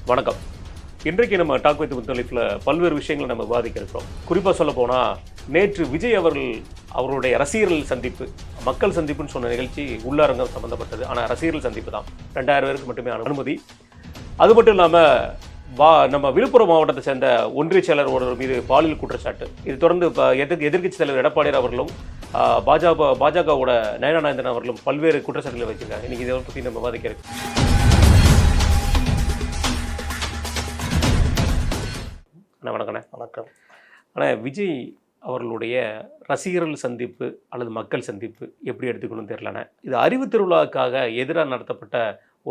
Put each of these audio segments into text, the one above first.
வணக்கம். இன்றைக்கு நம்ம டாக் வித் முத்தலிஃப்ல பல்வேறு விஷயங்களை நம்ம விவாதிக்க இருக்கிறோம். குறிப்பாக சொல்ல போனால் நேற்று விஜய் அவருடைய ரசிகர்கள் சந்திப்பு, மக்கள் சந்திப்புன்னு சொன்ன நிகழ்ச்சி உள்ளரங்கம் சம்பந்தப்பட்டது. ஆனால் ரசிகர்கள் சந்திப்பு தான். 2000 பேருக்கு மட்டுமே அனுமதி. அது மட்டும் இல்லாமல் நம்ம விழுப்புரம் மாவட்டத்தை சேர்ந்த ஒன்றிய செயலர் ஒருவர் மீது பாலியல் குற்றச்சாட்டு. இது தொடர்ந்து எதிர்க்கட்சி தலைவர் எடப்பாடியார் அவர்களும் பாஜகவோட நயனானந்தன் அவர்களும் பல்வேறு குற்றச்சாட்டுகளை வச்சிருக்காங்க. இன்னைக்கு இதை பற்றி நம்ம விவாதிக்க இருக்கோம். வணக்கண்ணே. வணக்கம். ஆனால் விஜய் அவர்களுடைய ரசிகர்கள் சந்திப்பு அல்லது மக்கள் சந்திப்பு எப்படி எடுத்துக்கணும்னு தெரியலண்ணே. இது அறிவு திருவிழாவுக்காக எதிராக நடத்தப்பட்ட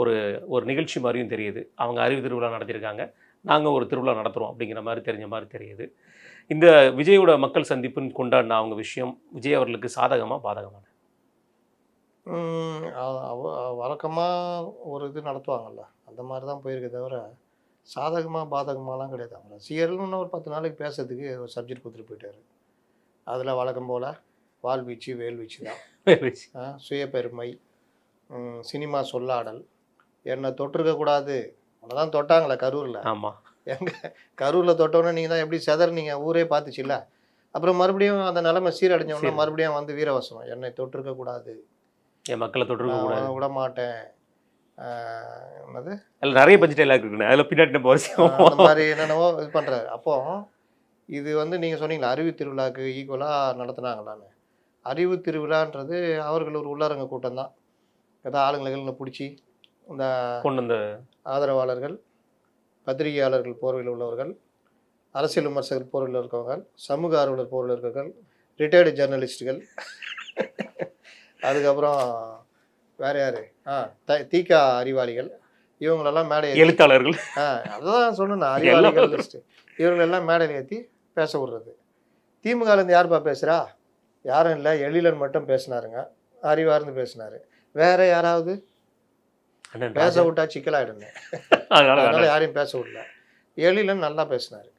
ஒரு நிகழ்ச்சி மாதிரியும் தெரியுது. அவங்க அறிவு திருவிழா நடத்தியிருக்காங்க, நாங்கள் ஒரு திருவிழா நடத்துகிறோம் அப்படிங்கிற மாதிரி தெரிஞ்ச மாதிரி தெரியுது. இந்த விஜயோட மக்கள் சந்திப்புன்னு கொண்டாடின அவங்க விஷயம் விஜய் அவர்களுக்கு சாதகமாக பாதகமான? வழக்கமாக ஒரு இது நடத்துவாங்கள்ல, அந்த மாதிரி தான் போயிருக்கே தவிர சாதகமாக பாதகமாலாம் கிடையாது. அவங்க ரசிகர்கள்னு ஒரு 10 நாளைக்கு பேசுறதுக்கு ஒரு சப்ஜெக்ட் கொடுத்துட்டு போயிட்டார். அதில் வழக்கம் போல் வாழ்வீச்சு வேல்வீச்சு தான். சுயபெருமை, சினிமா சொல்லாடல், என்னை தொட்டிருக்கக்கூடாது. அவ்வளோதான் தொட்டாங்களே கரூரில். ஆமாம், எங்கள் கரூரில் தொட்டோன்னே நீங்கள் தான் எப்படி செதறினீங்க, ஊரே பார்த்துச்சில்ல. அப்புறம் மறுபடியும் அந்த நிலைமை சீரடைஞ்சோன்னா மறுபடியும் வந்து வீரவசனம், என்னை தொட்டிருக்கக்கூடாது, என் மக்களை தொட்டிருக்கக்கூடாது, விட மாட்டேன். என்னது அதில் நிறைய பட்ஜெட் எல்லாம் இருக்குண்ணே. அதில் பின்னாடி நம்ம அந்த மாதிரி என்னென்னவோ இது பண்ணுறாரு. அப்போது இது வந்து நீங்கள் சொன்னீங்களா அறிவு திருவிழாவுக்கு ஈக்குவலாக நடத்துனாங்களான்னு. அறிவு திருவிழான்றது அவர்கள் ஒரு உள்ளரங்க கூட்டம் தான். ஏதாவது ஆளுங்களை பிடிச்சி இந்த கொண்டு வந்த ஆதரவாளர்கள், பத்திரிகையாளர்கள் போர்வையில் உள்ளவர்கள், அரசியல் விமர்சகர் போர்வையில் இருக்கவங்க, சமூக ஆர்வலர் போர்வையில் இருக்கவர்கள், ரிட்டையர்டு ஜேர்னலிஸ்ட்டுகள், அதுக்கப்புறம் வேறு யார், தீகா அறிவாளிகள், இவங்களெல்லாம் மேடை எழுத்தாளர்கள், அதுதான் சொன்னேன் அறிவாளிகள் லிஸ்ட்டு, இவங்களெல்லாம் மேடையில் ஏற்றி பேச விடுறது. திமுகலேருந்து யாருப்பா பேசுகிறா? யாரும் இல்லை, எழிலன் மட்டும் பேசினாருங்க, அறிவார்ந்து பேசினார். வேற யாராவது பேச விட்டா சிக்கலாயிடுங்க, அதனால யாரையும் பேச விடல. எழிலன் நல்லா பேசினார்.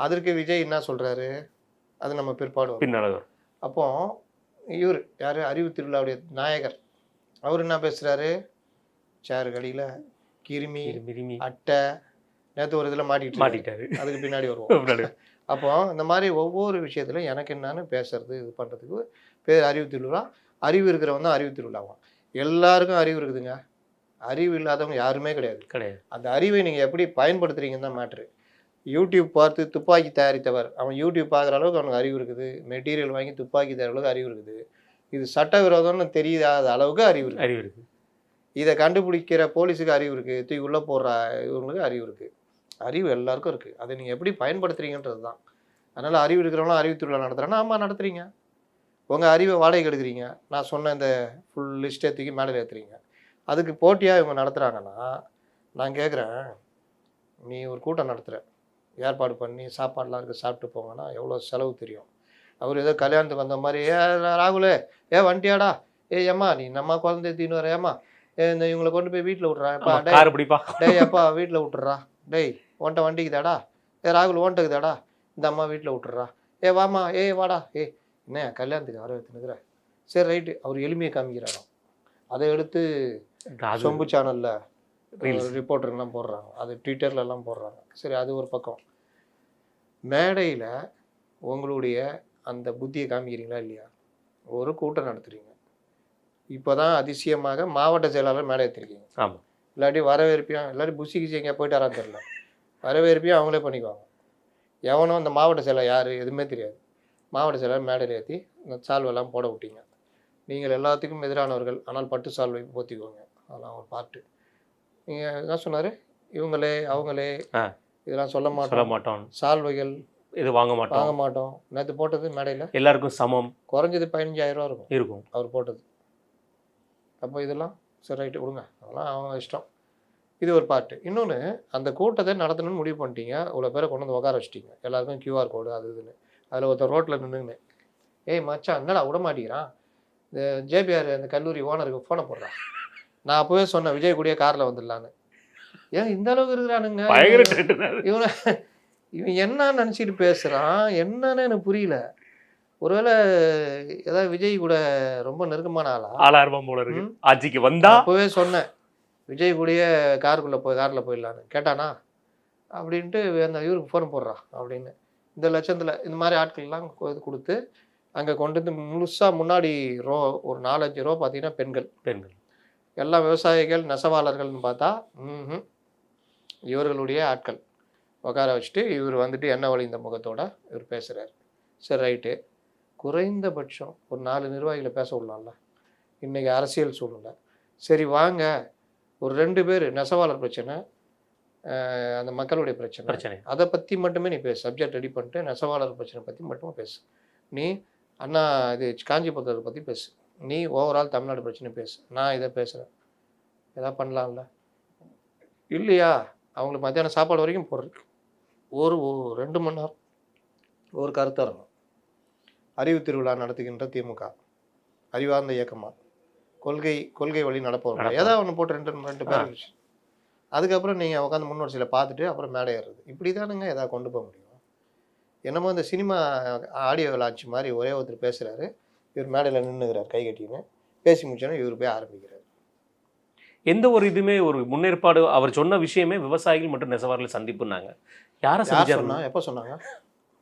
அதற்கு விஜய் என்ன சொல்கிறாரு, அது நம்ம பிற்பாடு. அப்போ இவர் யார், அறிவு திருவிழாவுடைய நாயகர், அவர் என்ன பேசுகிறாரு, சேரு கடியில் கிருமி அட்டை, நேற்று ஒரு இதில் மாட்டிக்கிட்டாரு, அதுக்கு பின்னாடி வருவோம். அப்போ இந்த மாதிரி ஒவ்வொரு விஷயத்துலையும் எனக்கு என்னன்னு பேசுறது இது பண்ணுறதுக்கு பேர் அறிவு திருவிழா. அறிவு இருக்கிறவங்க தான் அறிவு திருவிழாவும். எல்லாருக்கும் அறிவு இருக்குதுங்க, அறிவு இல்லாதவங்க யாருமே கிடையாது. அந்த அறிவை நீங்கள் எப்படி பயன்படுத்துறீங்கன்னு தான் மேட்ரு. யூடியூப் பார்த்து துப்பாக்கி தயாரித்தவர், அவன் யூடியூப் பார்க்குற அளவுக்கு அவனுக்கு அறிவு இருக்குது. மெட்டீரியல் வாங்கி துப்பாக்கி தயாரிக்கிற அளவுக்கு அறிவு இருக்குது. இது சட்டவிரோதம்னு தெரியாத அளவுக்கு அறிவு இருக்குது. இதை கண்டுபிடிக்கிற போலீஸுக்கு அறிவு இருக்குது, தூக்கி உள்ளே போடுற இவங்களுக்கு அறிவு இருக்குது. அறிவு எல்லாருக்கும் இருக்குது. அதை நீங்கள் எப்படி பயன்படுத்துறீங்கன்றது தான். அதனால் அறிவு இருக்கிறவங்களாம் அறிவு திருவிழா நடத்துகிறேன்னா ஆமாம் நடத்துகிறீங்க. உங்கள் அறிவை வாடகைக்கு எடுக்கிறீங்க. நான் சொன்ன இந்த ஃபுல் லிஸ்ட்டை தூக்கி மேலே ஏற்றுறீங்க. அதுக்கு போட்டியாக இவங்க நடத்துகிறாங்கன்னா நான் கேட்குறேன், நீ ஒரு கூட்டம் நடத்துகிற, ஏற்பாடு பண்ணி சாப்பாடெலாம் இருக்குது, சாப்பிட்டு போங்கன்னா எவ்வளோ செலவு தெரியும். அவர் ஏதோ கல்யாணத்துக்கு வந்த மாதிரி, ராகுலே வண்டியாடா, ஏம்மா நீ நம்ம குழந்தை தீனு வர, ஏம்மா இந்த இவங்களை கொண்டு போய் வீட்டில் விட்றா, டேய் அப்பா வீட்டில் விட்டுறா, டேய் ஓன்ட்ட வண்டிக்குதாடா, ராகுல் ஓன்ட்டுக்குதாடா, இந்த அம்மா வீட்டில் விட்டுறா, வாமா, வாடா, என்ன கல்யாணத்துக்கு வர வைத்துனுக்குற, சரி ரைட்டு. அவர் எளிமையை காமிக்கிறாரோ, அதை எடுத்து சொம்பு சேனலில் ரிப்போர்ட்டர்லாம் போடுறாங்க, அது ட்விட்டர்லலாம் போடுறாங்க. சரி, அது ஒரு பக்கம். மேடையில் உங்களுடைய அந்த புத்தியை காமிக்கிறீங்களா இல்லையா? ஒரு கூட்டம் நடத்துறீங்க, இப்போ தான் அதிசயமாக மாவட்ட செயலாளர் மேடை ஏற்றிருக்கீங்க. ஆமாம், இல்லாட்டி வரவேற்பியும், இல்லாட்டி புஷி கிசி எங்கேயா போயிட்டாரான்னு தெரியல, வரவேற்பியும் அவங்களே பண்ணிக்குவாங்க. எவனோ அந்த மாவட்ட செயலாளர் யார் எதுவுமே தெரியாது. மாவட்ட செயலாளர் மேடையில் ஏற்றி இந்த சால்வெல்லாம் போட விட்டீங்க. நீங்கள் எல்லாத்துக்கும் எதிரானவர்கள், ஆனால் பட்டு சால்வை போத்திக்குவாங்க, அதெல்லாம் ஒரு பார்ட்டு. நீங்கள் என்ன சொன்னார், இவங்களே அவங்களே இதெல்லாம் சொல்ல மாட்டோம், சால்வைகள் இது வாங்க மாட்டோம். நேற்று போட்டது மேடையில் எல்லாருக்கும் சமம், குறைஞ்சது 15,000 ரூபா இருக்கும் அவர் போட்டது. அப்போ இதெல்லாம் சரி ரைட்டு கொடுங்க, அதெல்லாம் அவங்க இஷ்டம். இது ஒரு பார்ட்டு. இன்னொன்று, அந்த கூட்டத்தை நடத்தணும்னு முடிவு பண்ணிட்டீங்க, இவ்வளோ பேரை கொண்டு வந்து உட்கார வச்சிட்டீங்க, எல்லாருக்கும் QR கோடு அது இதுன்னு. அதில் ஒருத்தர் ரோட்டில் நின்றுங்க, மச்சான் என்னடா விட மாட்டேங்கிறான், இந்த JBR அந்த கல்லூரி ஓனருக்கு ஃபோனை போடுறான், நான் அப்போவே சொன்னேன் விஜய் கூடிய காரில் வந்துடலான்னு. ஏன் இந்த அளவுக்கு இருக்கிறானுங்க இவன் என்ன நினச்சிட்டு பேசுகிறான் என்னன்னு எனக்கு புரியல. ஒருவேளை ஏதாவது விஜய் கூட ரொம்ப நெருக்கமான ஆளார்வம் போல இருக்கு. ஆட்சிக்கு வந்தா அப்போவே சொன்னேன் விஜய் கூடயே காரில் போயிடலான்னு. கேட்டானா அப்படின்ட்டு அந்த இவருக்கு ஃபோன் போடுறான் அப்படின்னு. இந்த லட்சத்தில் இந்த மாதிரி ஆட்கள்லாம் இது கொடுத்து அங்கே கொண்டு வந்து முழுசாக முன்னாடி ரோ ஒரு 4-5 ரோ பார்த்தீங்கன்னா பெண்கள். எல்லாம் விவசாயிகள் நெசவாளர்கள்னு பார்த்தா இவர்களுடைய ஆட்கள் உட்கார வச்சுட்டு இவர் வந்துட்டு என்ன வழி இந்த முகத்தோட இவர் பேசுகிறார். சரி ரைட்டு, குறைந்தபட்சம் ஒரு 4 நிர்வாகிகளை பேச விடலாம்ல இன்றைக்கி அரசியல் சூழ்நிலை. சரி வாங்க ஒரு 2 பேர் நெசவாளர் பிரச்சனை, அந்த மக்களுடைய பிரச்சனை அதை பற்றி மட்டுமே நீ பேசு. சப்ஜெக்ட் ரெடி பண்ணிட்டு நெசவாளர் பிரச்சனை பற்றி மட்டுமே பேசு. நீ அண்ணா இது காஞ்சிபுரத்தை பற்றி பேசு. நீ ஓவரால் தமிழ்நாடு பிரச்சனை பேசு. நான் இதை பேசுகிறேன். எதாவது பண்ணலாம்ல? இல்லையா அவங்களுக்கு மத்தியானம் சாப்பாடு வரைக்கும் போடுறதுக்கு ஒரு 2 மணி நேரம் ஒரு கருத்தரங்கம். அறிவு திருவிழா நடத்துகின்ற திமுக அறிவார்ந்த இயக்கமாக கொள்கை வழி நடப்பவங்க ஏதாவது ஒன்று போட்டு 2 பேர் இருந்துச்சு. அதுக்கப்புறம் நீங்கள் உட்காந்து முன்வரிசையில் பார்த்துட்டு அப்புறம் மேடை ஏறுறது. இப்படி தானுங்க எதாவது கொண்டு போக முடியும். என்னமோ இந்த சினிமா ஆடியோ லான்ச் மாதிரி ஒரே ஒருத்தர் பேசுகிறாரு, இவர் மேடையில் நின்றுக்கிறார் கை கட்டின்னு, பேசி முடிச்சோன்னா இவர் போய் ஆரம்பிக்கிறார். எந்த ஒரு இதுவுமே ஒரு முன்னேற்பாடு அவர் சொன்ன விஷயமே விவசாயிகள் மற்றும் நெசவாளர்கள் சந்திப்புனாங்க. யாரை சொன்னா எப்போ சொன்னாங்க?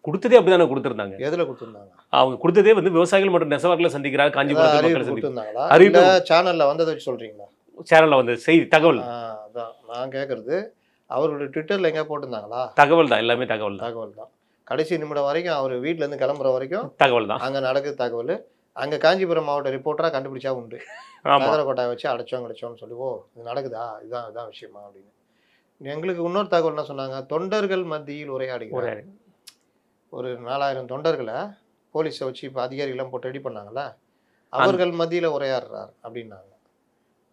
கொடுத்ததே அப்படிதானே கொடுத்துருந்தாங்க. எதில் கொடுத்துருந்தாங்க? அவங்க கொடுத்ததே வந்து விவசாயிகள் மற்றும் நெசவாளர்களை சந்திக்கிறாங்க. காஞ்சிபுரத்தில் கொடுத்துருந்தாங்களா? அறிவு சேனலில் வந்ததை வச்சு சொல்கிறீங்களா? சேனலில் வந்து செய்தி தகவல் அதான் நான் கேட்குறது. அவருடைய ட்விட்டரில் எங்கே போட்டிருந்தாங்களா? தகவல் தான், எல்லாமே தகவல் தான். கடைசி நிமிடம் வரைக்கும் அவர் வீட்டிலேருந்து கிளம்புற வரைக்கும் தகவல் தான். அங்கே நடக்குது தகவல். அங்கே காஞ்சிபுரம் மாவட்ட ரிப்போர்ட்டராக கண்டுபிடிச்சா உண்டு. நகர கொட்டாயை வச்சு அடைச்சோம்னு சொல்லி, ஓ இது நடக்குதா, இதுதான் விஷயமா அப்படின்னு. எங்களுக்கு இன்னொரு தகவல் என்ன சொன்னாங்க, தொண்டர்கள் மத்தியில் உரையாடுகிறார். ஒரு 4000 தொண்டர்களை போலீஸை வச்சு இப்போ அதிகாரிகள்லாம் போட்டு ரெடி பண்ணாங்கள, அவர்கள் மத்தியில் உரையாடுறார் அப்படின்னாங்க.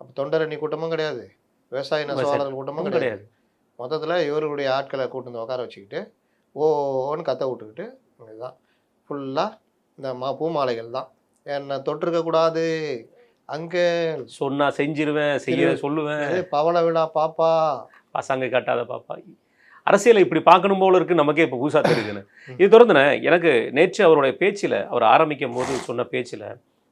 அப்போ தொண்டரணி கூட்டமும் கிடையாது, விவசாய நெசவாளர்கள் கூட்டமும் கிடையாது. மொத்தத்தில் இவர்களுடைய ஆட்களை கூட்டு வந்து உட்கார வச்சுக்கிட்டு ஓன்னு கத்த விட்டுக்கிட்டு இதுதான் ஃபுல்லாக இந்த பூமாலைகள் தான். என்ன தொட்டிருக்கக்கூடாது, அங்கே சொன்னா செஞ்சிருவேன், செய்ய சொல்லுவேன், பவள விழா பாப்பா, பசங்க காட்டாத பாப்பா. அரசியலை இப்படி பார்க்கணும் போல இருக்கு நமக்கே இப்போ புதுசாக தெரியுதுன்னு. இது தொடர்ந்துனே எனக்கு நேற்று அவருடைய பேச்சில், அவர் ஆரம்பிக்கும் போது சொன்ன பேச்சில்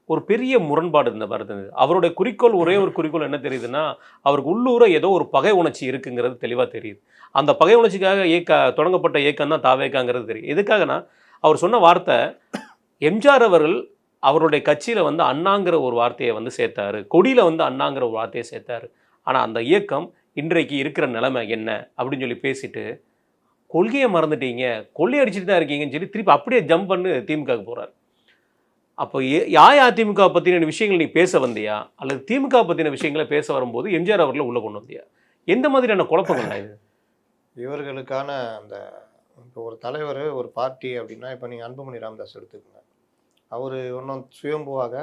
ஒரு பெரிய முரண்பாடு வருது. அவருடைய குறிக்கோள் ஒரே ஒரு குறிக்கோள் என்ன தெரியுதுன்னா, அவருக்கு உள்ளூர ஏதோ ஒரு பகை உணர்ச்சி இருக்குங்கிறது தெளிவாக தெரியுது. அந்த பகை உணர்ச்சிக்காக தொடங்கப்பட்ட இயக்கம் தான் தாவேக்காங்கிறது தெரியும். எதுக்காகனா அவர் சொன்ன வார்த்தை, எம்ஜிஆர் அவர்கள் அவருடைய கட்சியில் வந்து அண்ணாங்கிற ஒரு வார்த்தையை வந்து சேர்த்தாரு, கொடியில் வந்து அண்ணாங்கிற ஒரு வார்த்தையை சேர்த்தாரு. ஆனால் அந்த இயக்கம் இன்றைக்கு இருக்கிற நிலைமை என்ன அப்படின்னு சொல்லி பேசிட்டு, கொள்கையை மறந்துட்டீங்க, கொள்ளையடிச்சிட்டு தான் இருக்கீங்கன்னு சொல்லி திருப்பி அப்படியே ஜம்ப் பண்ணு திமுகவுக்கு போகிறார். அப்போ அதிமுக பற்றின விஷயங்கள் நீ பேச வந்தியா, அல்லது திமுக பற்றின விஷயங்களை பேச வரும்போது எம்ஜிஆர் அவர்களை உள்ளே கொண்டு வந்தியா? எந்த மாதிரியான குழப்பங்கள் இது? இவர்களுக்கான அந்த இப்போ ஒரு தலைவர் ஒரு பார்ட்டி அப்படின்னா, இப்போ நீங்கள் அன்புமணி ராமதாஸ் எடுத்துக்கோங்க. அவர் ஒன்றும் சுயம்புவாக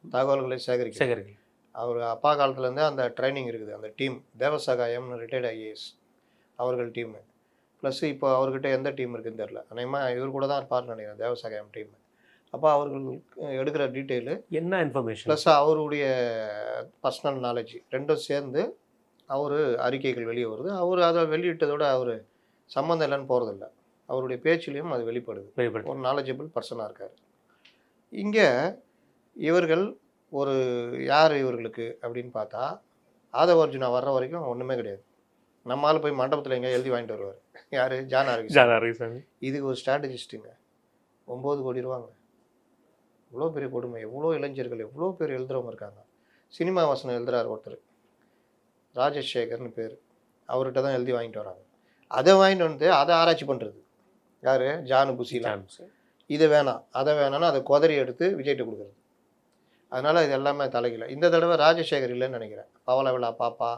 தகவல்களை சேகரிக்க. அவர் அப்பா காலத்துலேருந்தே அந்த ட்ரைனிங் இருக்குது. அந்த டீம் தேவசகாயம்னு ரிட்டையர்ட் ஐஏஎஸ் அவர்கள் டீமு ப்ளஸ் இப்போ அவர்கிட்ட எந்த டீம் இருக்குதுன்னு தெரில. அநேகமாக இவர் கூட தான் இருப்பார்னு நினைக்கிறேன், தேவசகாயம் டீமு. அப்போ அவர்கள் எடுக்கிற டீட்டெயிலு என்ன இன்ஃபர்மேஷன் ப்ளஸ் அவருடைய பர்சனல் நாலேஜ் ரெண்டும் சேர்ந்து அவர் அறிக்கைகள் வெளியே வருது. அவர் அதை வெளியிட்டதோடு அவர் சம்மந்தம் இல்லைன்னு போகிறதில்ல, அவருடைய பேச்சிலையும் அது வெளிப்படுது. ஒரு நாலேஜபிள் பர்சனாக இருக்கார். இங்கே இவர்கள் ஒரு யார் இவர்களுக்கு அப்படின்னு பார்த்தா, ஆதவர்ஜுனா வர்ற வரைக்கும் ஒன்றுமே கிடையாது. நம்மளால் போய் மண்டபத்தில் எங்கேயா எழுதி வாங்கிட்டு வருவார். யார்? ஜான் ஆரோக்கியசாமி. இதுக்கு ஒரு ஸ்ட்ராட்டஜிஸ்ட்டுங்க. 9 கோடி ரூபாங்க. இவ்வளோ பெரிய கொடுமை, எவ்வளோ இளைஞர்கள், எவ்வளோ பேர் எழுதுகிறவங்க இருக்காங்க. சினிமா வசனம் எழுதுகிறார் ஒருத்தர், ராஜசேகர்னு பேர், அவர்கிட்ட தான் எழுதி வாங்கிட்டு வராங்க. அதை வாங்கிட்டு வந்து அதை ஆராய்ச்சி பண்ணுறது யார்? ஜானு புசிலா. இதை வேணாம் அதை வேணாம்னா அதை கொதறி எடுத்து விஜய்கிட்ட கொடுக்குறது. அதனால் இது எல்லாமே தலைகீழ. இந்த தடவை ராஜசேகர் இல்லைன்னு நினைக்கிறேன். பவள விழா பாப்பா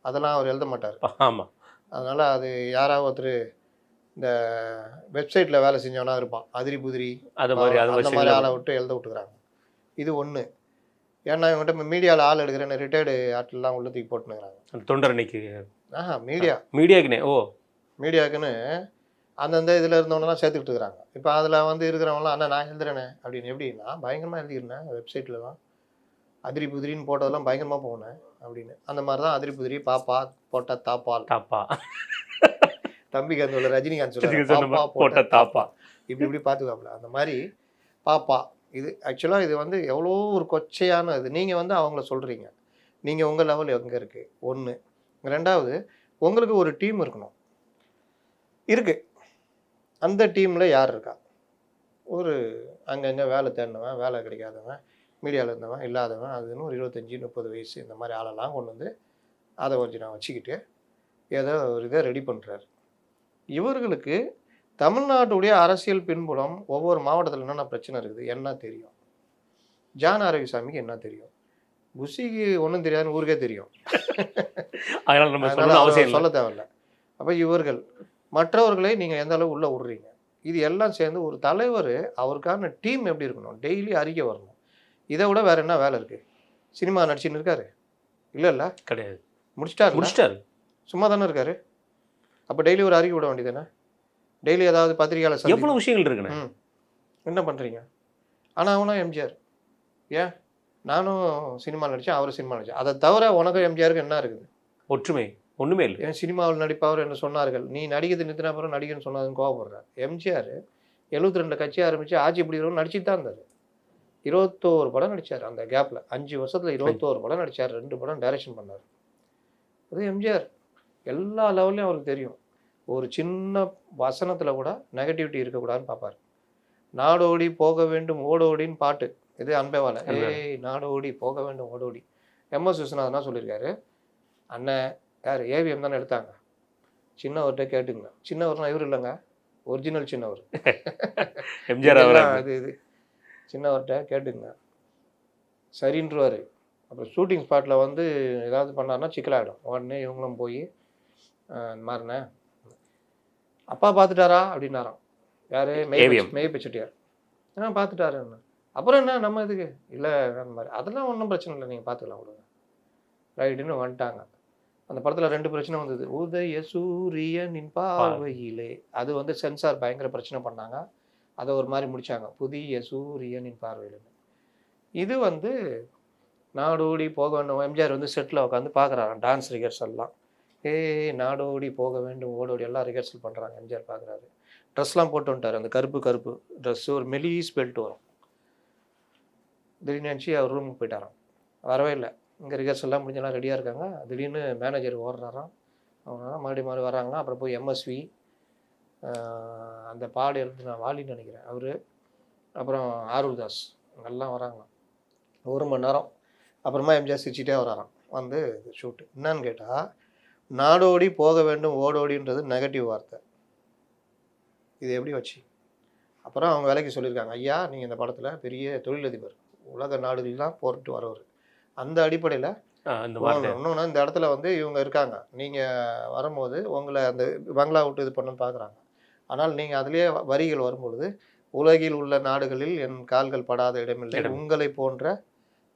அதெல்லாம் அவர் எழுத மாட்டார். ஆமாம். அதனால் அது யாராவது ஒருத்தர் இந்த வெப்சைட்டில் வேலை செஞ்சவனா இருப்பான், அதிரி புதிரி அந்த மாதிரி ஆளை விட்டு எழுத விட்டுக்கிறாங்க. இது ஒன்று. ஏன்னா இவங்ககிட்ட மீடியாவில் ஆள் எடுக்கிறேன்னு ரிட்டையர்டு ஆட்லாம் உள்ள தூக்கி போட்டுனுங்கிறாங்க. தொண்டரணிக்கு மீடியாக்குன்னு மீடியாவுக்குன்னு அந்தந்த இதில் இருந்தவங்கலாம் சேர்த்துக்கிட்டு இருக்கிறாங்க. இப்போ அதில் வந்து இருக்கிறவங்களாம் அண்ணா நான் எழுதுறேனே அப்படின்னு. எப்படின்னா பயங்கரமாக எழுதிக்கிறேன் வெப்சைட்டில் தான், அதிரி புதிரின்னு போட்டதெல்லாம் பயங்கரமாக போனேன் அப்படின்னு. அந்த மாதிரி தான் அதிரி புதிரி பாப்பா போட்ட தாப்பா தம்பிகாந்த் சொல்ல ரஜினிகாந்த் சொல்ல போட்ட தாப்பா இப்படி பார்த்துக்காப்புல. அந்த மாதிரி பாப்பா இது ஆக்சுவலாக இது வந்து எவ்வளோ ஒரு கொச்சையான இது. நீங்கள் வந்து அவங்கள சொல்கிறீங்க, நீங்கள் உங்கள் லெவல் எங்கே இருக்குது ஒன்று. ரெண்டாவது, உங்களுக்கு ஒரு டீம் இருக்கணும். இருக்கு. அந்த டீமில் யார் இருக்கா? ஒரு அங்கங்கே வேலை தேடினவன், வேலை கிடைக்காதவன், மீடியாவில் இருந்தவன், இல்லாதவன், அதுன்னு ஒரு 25-30 வயசு இந்த மாதிரி ஆளெல்லாம் கொண்டு வந்து அதை கொஞ்சம் நான் வச்சுக்கிட்டு ஏதோ ஒரு இதை ரெடி பண்ணுறாரு. இவர்களுக்கு தமிழ்நாட்டுடைய அரசியல் பின்புலம் ஒவ்வொரு மாவட்டத்தில் என்னென்ன பிரச்சனை இருக்குது என்ன தெரியும். ஜான் ஆரோக்கியசாமிக்கு என்ன தெரியும். புஷிக்கு ஒன்றும் தெரியாதுன்னு ஊருக்கே தெரியும். அதனால நம்ம அதனால சொல்லணும் அவர் அவசியம் இல்லை. சொல்ல தேவையில்ல. அப்போ இவர்கள் மற்றவர்களை நீங்கள் எந்த அளவு உள்ளே விடுறீங்க. இது எல்லாம் சேர்ந்து ஒரு தலைவர் அவருக்கான டீம் எப்படி இருக்கணும். டெய்லி அறிக்கை வரணும். இதை விட வேற என்ன வேலை இருக்குது? சினிமா நடிச்சுன்னு இருக்காரு? இல்லை கிடையாது. முடிச்சிட்டாரு. சும்மா தானே இருக்காரு. அப்போ டெய்லி ஒரு அறிக்கை விட வேண்டியதானே. டெய்லி ஏதாவது பத்திரிகையாளர் எவ்வளோ விஷயங்கள் இருக்குண்ணே. என்ன பண்ணுறீங்க. ஆனால் அவனும் எம்ஜிஆர். ஏன் நானும் சினிமா நடித்தேன், அவரும் சினிமா நடித்தேன். அதை தவிர உனக்கும் எம்ஜிஆருக்கு என்ன இருக்குது? ஒற்றுமை ஒன்றுமே இல்லை. என் சினிமாவில் நடிப்பவர் என்று சொன்னார்கள். நீ நடிக்கிறது நிறுத்தின அப்புறம் நடிகன்னு சொன்னதுன்னு கோவப்படுறார். எம்ஜிஆர் 72 கட்சி ஆரம்பித்து ஆட்சி பிடிக்கிறவங்க நடிச்சுட்டு தான் இருந்தார். 21 படம் நடித்தார். அந்த கேப்பில் 5 வருஷத்தில் 21 படம் நடித்தார். 2 படம் டைரக்ஷன் பண்ணார். அது எம்ஜிஆர். எல்லா லெவல்லையும் அவருக்கு தெரியும். ஒரு சின்ன வசனத்தில் கூட நெகட்டிவிட்டி இருக்கக்கூடாதுன்னு பார்ப்பார். நாடோடி போக வேண்டும் ஓடோடின்னு பாட்டு. இது அன்பேவால. ஏய் நாடோடி போக வேண்டும் ஓடோடி. எம்எஸ் விஸ்வநாதனா சொல்லியிருக்காரு. அண்ணன் யார் ஏவிஎம் தானே எடுத்தாங்க. சின்னவர்கிட்ட கேட்டுங்க. சின்னவர்னா இவர் இல்லைங்க, ஒரிஜினல் சின்னவர். எம்ஜிஆர் அது இது சின்னவர்கிட்ட கேட்டுங்க சரின்றுவார். அப்புறம் ஷூட்டிங் ஸ்பாட்டில் வந்து ஏதாவது பண்ணார்னா சிக்கலாகிடும். உடனே இவங்களும் போய் மாறினேன் அப்பா பார்த்துட்டாரா அப்படின்னாராம். யார்? மெய்ப செட்டியார். பார்த்துட்டாரு. அப்புறம் என்ன நம்ம இதுக்கு இல்லை அந்த மாதிரி அதெல்லாம் ஒன்றும் பிரச்சனை இல்லை, நீங்கள் பார்த்துக்கலாம் விடுங்க ரைட்டுன்னு வந்துட்டாங்க. அந்த படத்தில் 2 பிரச்சனை வந்தது. உதய சூரியனின் பார்வையிலே அது வந்து சென்சார் பயங்கர பிரச்சனை பண்ணாங்க. அதை ஒரு மாதிரி முடித்தாங்க. புதிய சூரியனின் பார்வையிலேன்னு. இது வந்து நாடோடி போக வேண்டும். எம்ஜிஆர் வந்து செட்டில் உட்காந்து பார்க்குறாங்க டான்ஸ் ரிஹர்சல்லாம். நாடோடி போக வேண்டும் ஓடோடி எல்லாம் ரிஹர்சல் பண்ணுறாங்க. எம்ஜிஆர் பார்க்குறாரு. ட்ரெஸ்லாம் போட்டு வந்துட்டார். அந்த கருப்பு ட்ரெஸ்ஸு ஒரு மெலிஸ் பெல்ட் வரும். திடீர்னு நினச்சி அவர் ரூமுக்கு போயிட்டாராம். வரவே இல்லை. இங்கே ரிஹர்சல்லாம் முடிஞ்செல்லாம் ரெடியாக இருக்காங்க. திடீர்னு மேனேஜர் ஓடுறாராம். அவங்க மறுபடியும் வராங்களா. அப்புறம் போய் எம்எஸ்வி அந்த பாடு எழுதுனா வாலின்னு நினைக்கிறேன் அவர், அப்புறம் ஆருள்தாஸ் அங்கெல்லாம் வராங்களாம். 1 மணி நேரம். அப்புறமா எம்ஜிஆர் சிரிச்சிட்டே வராராம். வந்து ஷூட்டு என்னன்னு கேட்டால் நாடோடி போக வேண்டும் ஓடோடின்றது நெகட்டிவ் வார்த்தை. இது எப்படி வச்சு அப்புறம் அவங்க வேலைக்கு சொல்லியிருக்காங்க. ஐயா நீங்கள் இந்த படத்தில் பெரிய தொழிலதிபர், உலக நாடுகள்லாம் போட்டு வரவர். அந்த அடிப்படையில் இன்னொன்று இந்த இடத்துல வந்து இவங்க இருக்காங்க. நீங்கள் வரும்போது உங்களை அந்த பங்களா விட்டு இது பண்ணணும்னு பார்க்குறாங்க. ஆனால் நீங்கள் அதிலே வரிகள் வரும்பொழுது உலகில் உள்ள நாடுகளில் என் கால்கள் படாத இடமில்லை, உங்களை போன்ற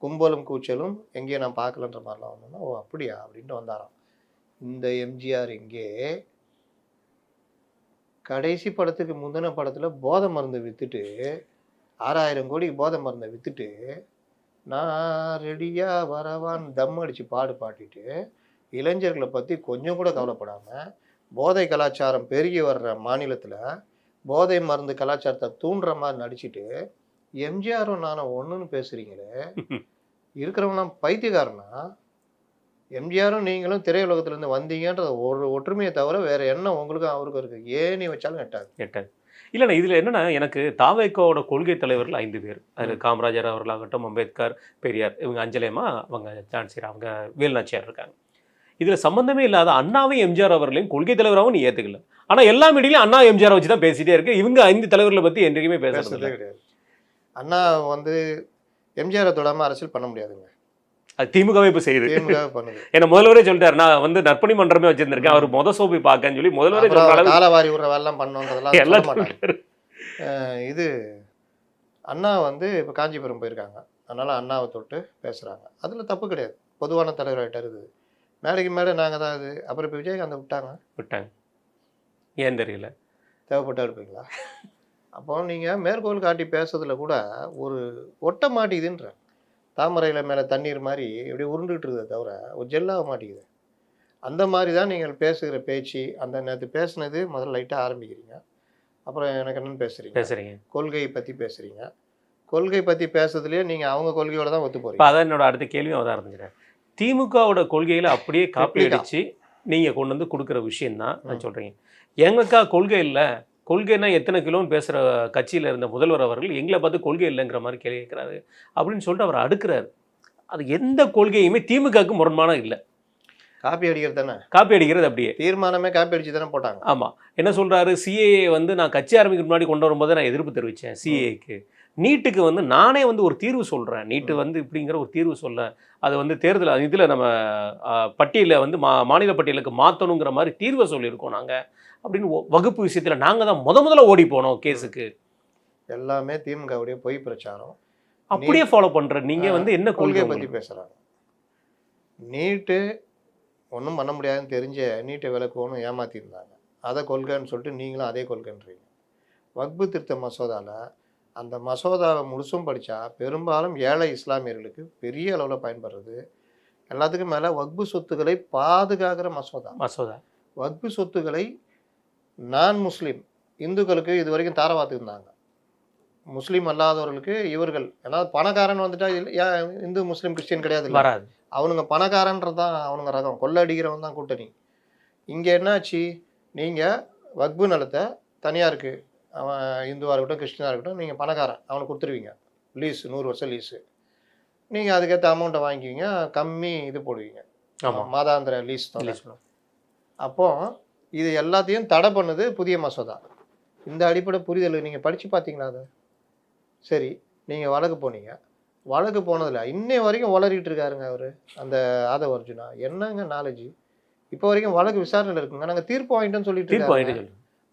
கும்பலும் கூச்சலும் எங்கேயும் நான் பார்க்கலன்ற மாதிரிலாம் வந்தோம்னா ஓ அப்படியா அப்படின்ட்டு வந்தாராம். இந்த எம்ஜிஆர் இங்கே கடைசி படத்துக்கு முந்தின படத்தில் போதை மருந்து விற்றுட்டு 6000 கோடிக்கு போதை மருந்தை விற்றுட்டு நான் ரெடியாக வரவான்னு தம் அடித்து பாடிட்டு இளைஞர்களை பற்றி கொஞ்சம் கூட கவலைப்படாமல் போதை கலாச்சாரம் பெருகி வர்ற மாநிலத்தில் போதை மருந்து கலாச்சாரத்தை தூண்டுற மாதிரி நடிச்சுட்டு எம்ஜிஆரும் நானும் ஒன்றுன்னு பேசுகிறீங்களே, இருக்கிறவங்களாம் பைத்தியக்காரனா? எம்ஜிஆரும் நீங்களும் திரையுலகத்திலேருந்து வந்தீங்கன்ற ஒரு ஒற்றுமையை தவிர வேறு என்ன உங்களுக்கும் அவருக்கும் இருக்குது. ஏனி வச்சாலும் எட்டாது. இல்லைண்ணா இதில் என்னென்னா எனக்கு தாவேக்காவோட கொள்கை தலைவர்கள் 5 பேர். அதில் காமராஜர் அவர்களாகட்டும், அம்பேத்கர், பெரியார், இவங்க அஞ்சலேமா, அவங்க ஜான்சிரா, அவங்க வேலுநாச்சியார் இருக்காங்க. இதில் சம்மந்தமே இல்லாத அண்ணாவையும் எம்ஜிஆர் அவர்களையும் கொள்கை தலைவராகவும் நீ ஏற்றுக்கல. ஆனால் எல்லா மீடியிலையும் அண்ணா எம்ஜிஆரை வச்சு தான் பேசிகிட்டே இருக்கு. இவங்க 5 தலைவர்களை பற்றி என்றைக்குமே பேசுறதே கிடையாது. அண்ணா வந்து எம்ஜிஆரை தொடாமல் அரசியல் பண்ண முடியாதுங்க. அது திமுகவே இப்போ செய்யுது. பண்ணுது. ஏன்னா முதல்வரே சொல்லிட்டாரு, நான் வந்து நற்பணி மன்றமே வச்சிருந்திருக்கேன், அவர் முத சோப்பி பார்க்கன்னு சொல்லி முதல்வரே காலவாரி விடுற வேலைலாம் பண்ணோன்றதெல்லாம் எல்லாம் மாட்டாங்க. இது அண்ணா வந்து இப்போ காஞ்சிபுரம் போயிருக்காங்க, அதனால அண்ணாவை தொட்டு பேசுகிறாங்க. அதில் தப்பு கிடையாது. பொதுவான தலைவராகிட்ட இருக்குது. மேடைக்கு மேடை நாங்கள் தான் இது. அப்புறம் இப்போ விஜயகாந்தை விட்டாங்க. ஏன் தெரியல, தேவைப்பட்டா இருப்பீங்களா? அப்போ நீங்கள் மேற்கோள் காட்டி பேசுறதுல கூட ஒரு ஒட்ட மாட்டேங்குதுன்ற. தாமரையில் மேலே தண்ணீர் மாதிரி இப்படி உருண்டுகிட்டு இருக்குதே தவிர ஒரு ஜெல்லாக மாட்டேங்குது. அந்த மாதிரி தான் நீங்கள் பேசுகிற பேச்சு. அந்த நேற்று பேசுனது முதல்ல லைட்டாக ஆரம்பிக்கிறீங்க, அப்புறம் எனக்கு என்னென்னு பேசுகிறீங்க, கொள்கையை பற்றி பேசுகிறீங்க. கொள்கை பற்றி பேசுறதுலேயே நீங்கள் அவங்க கொள்கையோட தான் ஒத்து போகிறீங்க. அதான் என்னோட அடுத்த கேள்வியும் அதான் இருந்துக்கிறேன். திமுகவோட கொள்கையில் அப்படியே காப்பி அடித்து நீங்கள் கொண்டு வந்து கொடுக்குற விஷயந்தான் நான் சொல்கிறீங்க. எங்கக்கா கொள்கை இல்லை, கொள்கைன்னா எத்தனை கிலோன்னு பேசுகிற கட்சியில் இருந்த முதல்வர் அவர்கள் எங்களை பார்த்து கொள்கை இல்லைங்கிற மாதிரி கேள்வி கேட்குறாரு அப்படின்னு சொல்லிட்டு அவர் அடுக்கிறாரு. அது எந்த கொள்கையுமே திமுகவுக்கு முரண்பான இல்லை. காப்பி அடிக்கிறது தானே, காப்பி அடிக்கிறது அப்படியே தீர்மானமே காப்பி அடிச்சு தானே போட்டாங்க. ஆமாம். என்ன சொல்கிறாரு, சிஏஏ வந்து நான் கட்சி ஆரம்பிக்க முன்னாடி கொண்டு வரும்போது நான் எதிர்ப்பு தெரிவித்தேன் சிஏஏக்கு. நீட்டுக்கு வந்து நானே வந்து ஒரு தீர்வு சொல்கிறேன், நீட்டு வந்து இப்படிங்கிற ஒரு தீர்வு சொல்ல, அதை வந்து தேர்தல் இதில் நம்ம பட்டியலை வந்து மாநில பட்டியலுக்கு மாற்றணுங்கிற மாதிரி தீர்வை சொல்லியிருக்கோம் நாங்கள் அப்படின்னு வகுப்பு விஷயத்தில் நாங்கள் தான் முதல்ல ஓடி போனோம் கேஸுக்கு. எல்லாமே திமுகவுடைய பொய் பிரச்சாரம். அப்படியே ஃபாலோ பண்ணுற நீங்கள் வந்து என்ன கொள்கையை பற்றி பேசுகிறாங்க. நீட்டு ஒன்றும் பண்ண முடியாதுன்னு தெரிஞ்ச நீட்டை விளக்குவோன்னு ஏமாற்றிருந்தாங்க. அதை கொள்கைன்னு சொல்லிட்டு நீங்களும் அதே கொள்கைன்றீங்க. வக்பு திருத்த மசோதாவில் அந்த மசோதாவை முழுசும் படித்தா பெரும்பாலும் ஏழை இஸ்லாமியர்களுக்கு பெரிய அளவில் பயன்படுறது. எல்லாத்துக்கும் மேலே வக்பு சொத்துக்களை பாதுகாக்கிற மசோதா. வக்பு சொத்துக்களை நான் முஸ்லீம் இந்துக்களுக்கு இது வரைக்கும் தாரவாத்துருந்தாங்க. முஸ்லீம் அல்லாதவர்களுக்கு இவர்கள், ஏன்னா பணக்காரன் வந்துட்டா இந்து முஸ்லீம் கிறிஸ்டின் கிடையாது, வராது. அவனுங்க பணக்காரன்றதான் அவனுங்க ரகம், கொள்ளடிக்கிறவன் தான் கூட்டணி. இங்கே என்னாச்சு, நீங்கள் வக்பு நிலத்தை தனியாருக்கு, அவன் இந்துவாக இருக்கட்டும் கிறிஸ்டினாக இருக்கட்டும், நீங்கள் பணக்காரன் அவனுக்கு கொடுத்துருவீங்க, லீஸு 100 வருஷம் லீஸு, நீங்கள் அதுக்கேற்ற அமௌண்ட்டை வாங்கிக்குவீங்க, கம்மி இது போடுவீங்க, மாதாந்திர லீஸ் தான். அப்போது இது எல்லாத்தையும் தடை பண்ணுது புதிய மசோதா. இந்த அடிப்படை புரிதல் நீங்கள் படித்து பார்த்தீங்களா? அதை சரி, நீங்கள் வழக்கு போனீங்க, வழக்கு போனதில் இன்னை வரைக்கும் வளரிட்டு இருக்காருங்க அவர், அந்த ஆதவ அர்ஜுனா. என்னங்க நாலேஜ், இப்போ வரைக்கும் வழக்கு விசாரணையில் இருக்குங்க. நாங்கள் தீர்ப்பு வாங்கிட்டோன்னு சொல்லிட்டு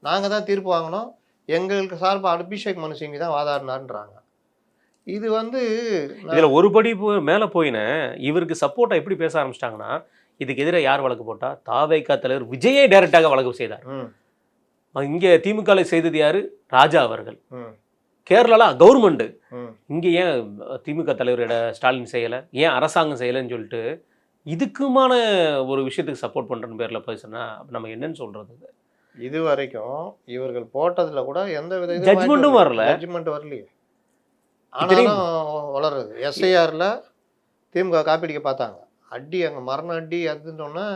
நாங்கள் தான் தீர்ப்பு வாங்கினோம், எங்களுக்கு சார்பாக அபிஷேக் மனு சிங்கி தான் வாதாடினார்ன்றாங்க. இது வந்து இதில் ஒரு படி மேலே போயின இவருக்கு சப்போர்ட்டாக எப்படி பேச ஆரம்பிச்சிட்டாங்கன்னா, இதுக்கு எதிராக யார் வழக்கு போட்டால் தாவேகா தலைவர் விஜயே டைரக்டாக வழக்கு செய்தார். இங்கே திமுக செய்தது யார்? ராஜா அவர்கள். கேரளாவில் கவர்மெண்ட்டு, இங்கே ஏன் திமுக தலைவரோட ஸ்டாலின் செய்யலை, ஏன் அரசாங்கம் செய்யலைன்னு சொல்லிட்டு இதுக்குமான ஒரு விஷயத்துக்கு சப்போர்ட் பண்ணுறன்னு பேரில் பேசுனா நம்ம என்னன்னு சொல்கிறது? இது வரைக்கும் இவர்கள் போட்டதில் கூட எந்த வித ஜட்ஜ்மெண்ட்டும் வரல, ஜட்ஜ்மெண்ட் வரலையே. ஆனாலும் வளருது. எஸ்ஐஆரில் திமுக காப்பீடிக்க பார்த்தாங்க, அடி அங்கே மரண அடி அதுன்னொன்னா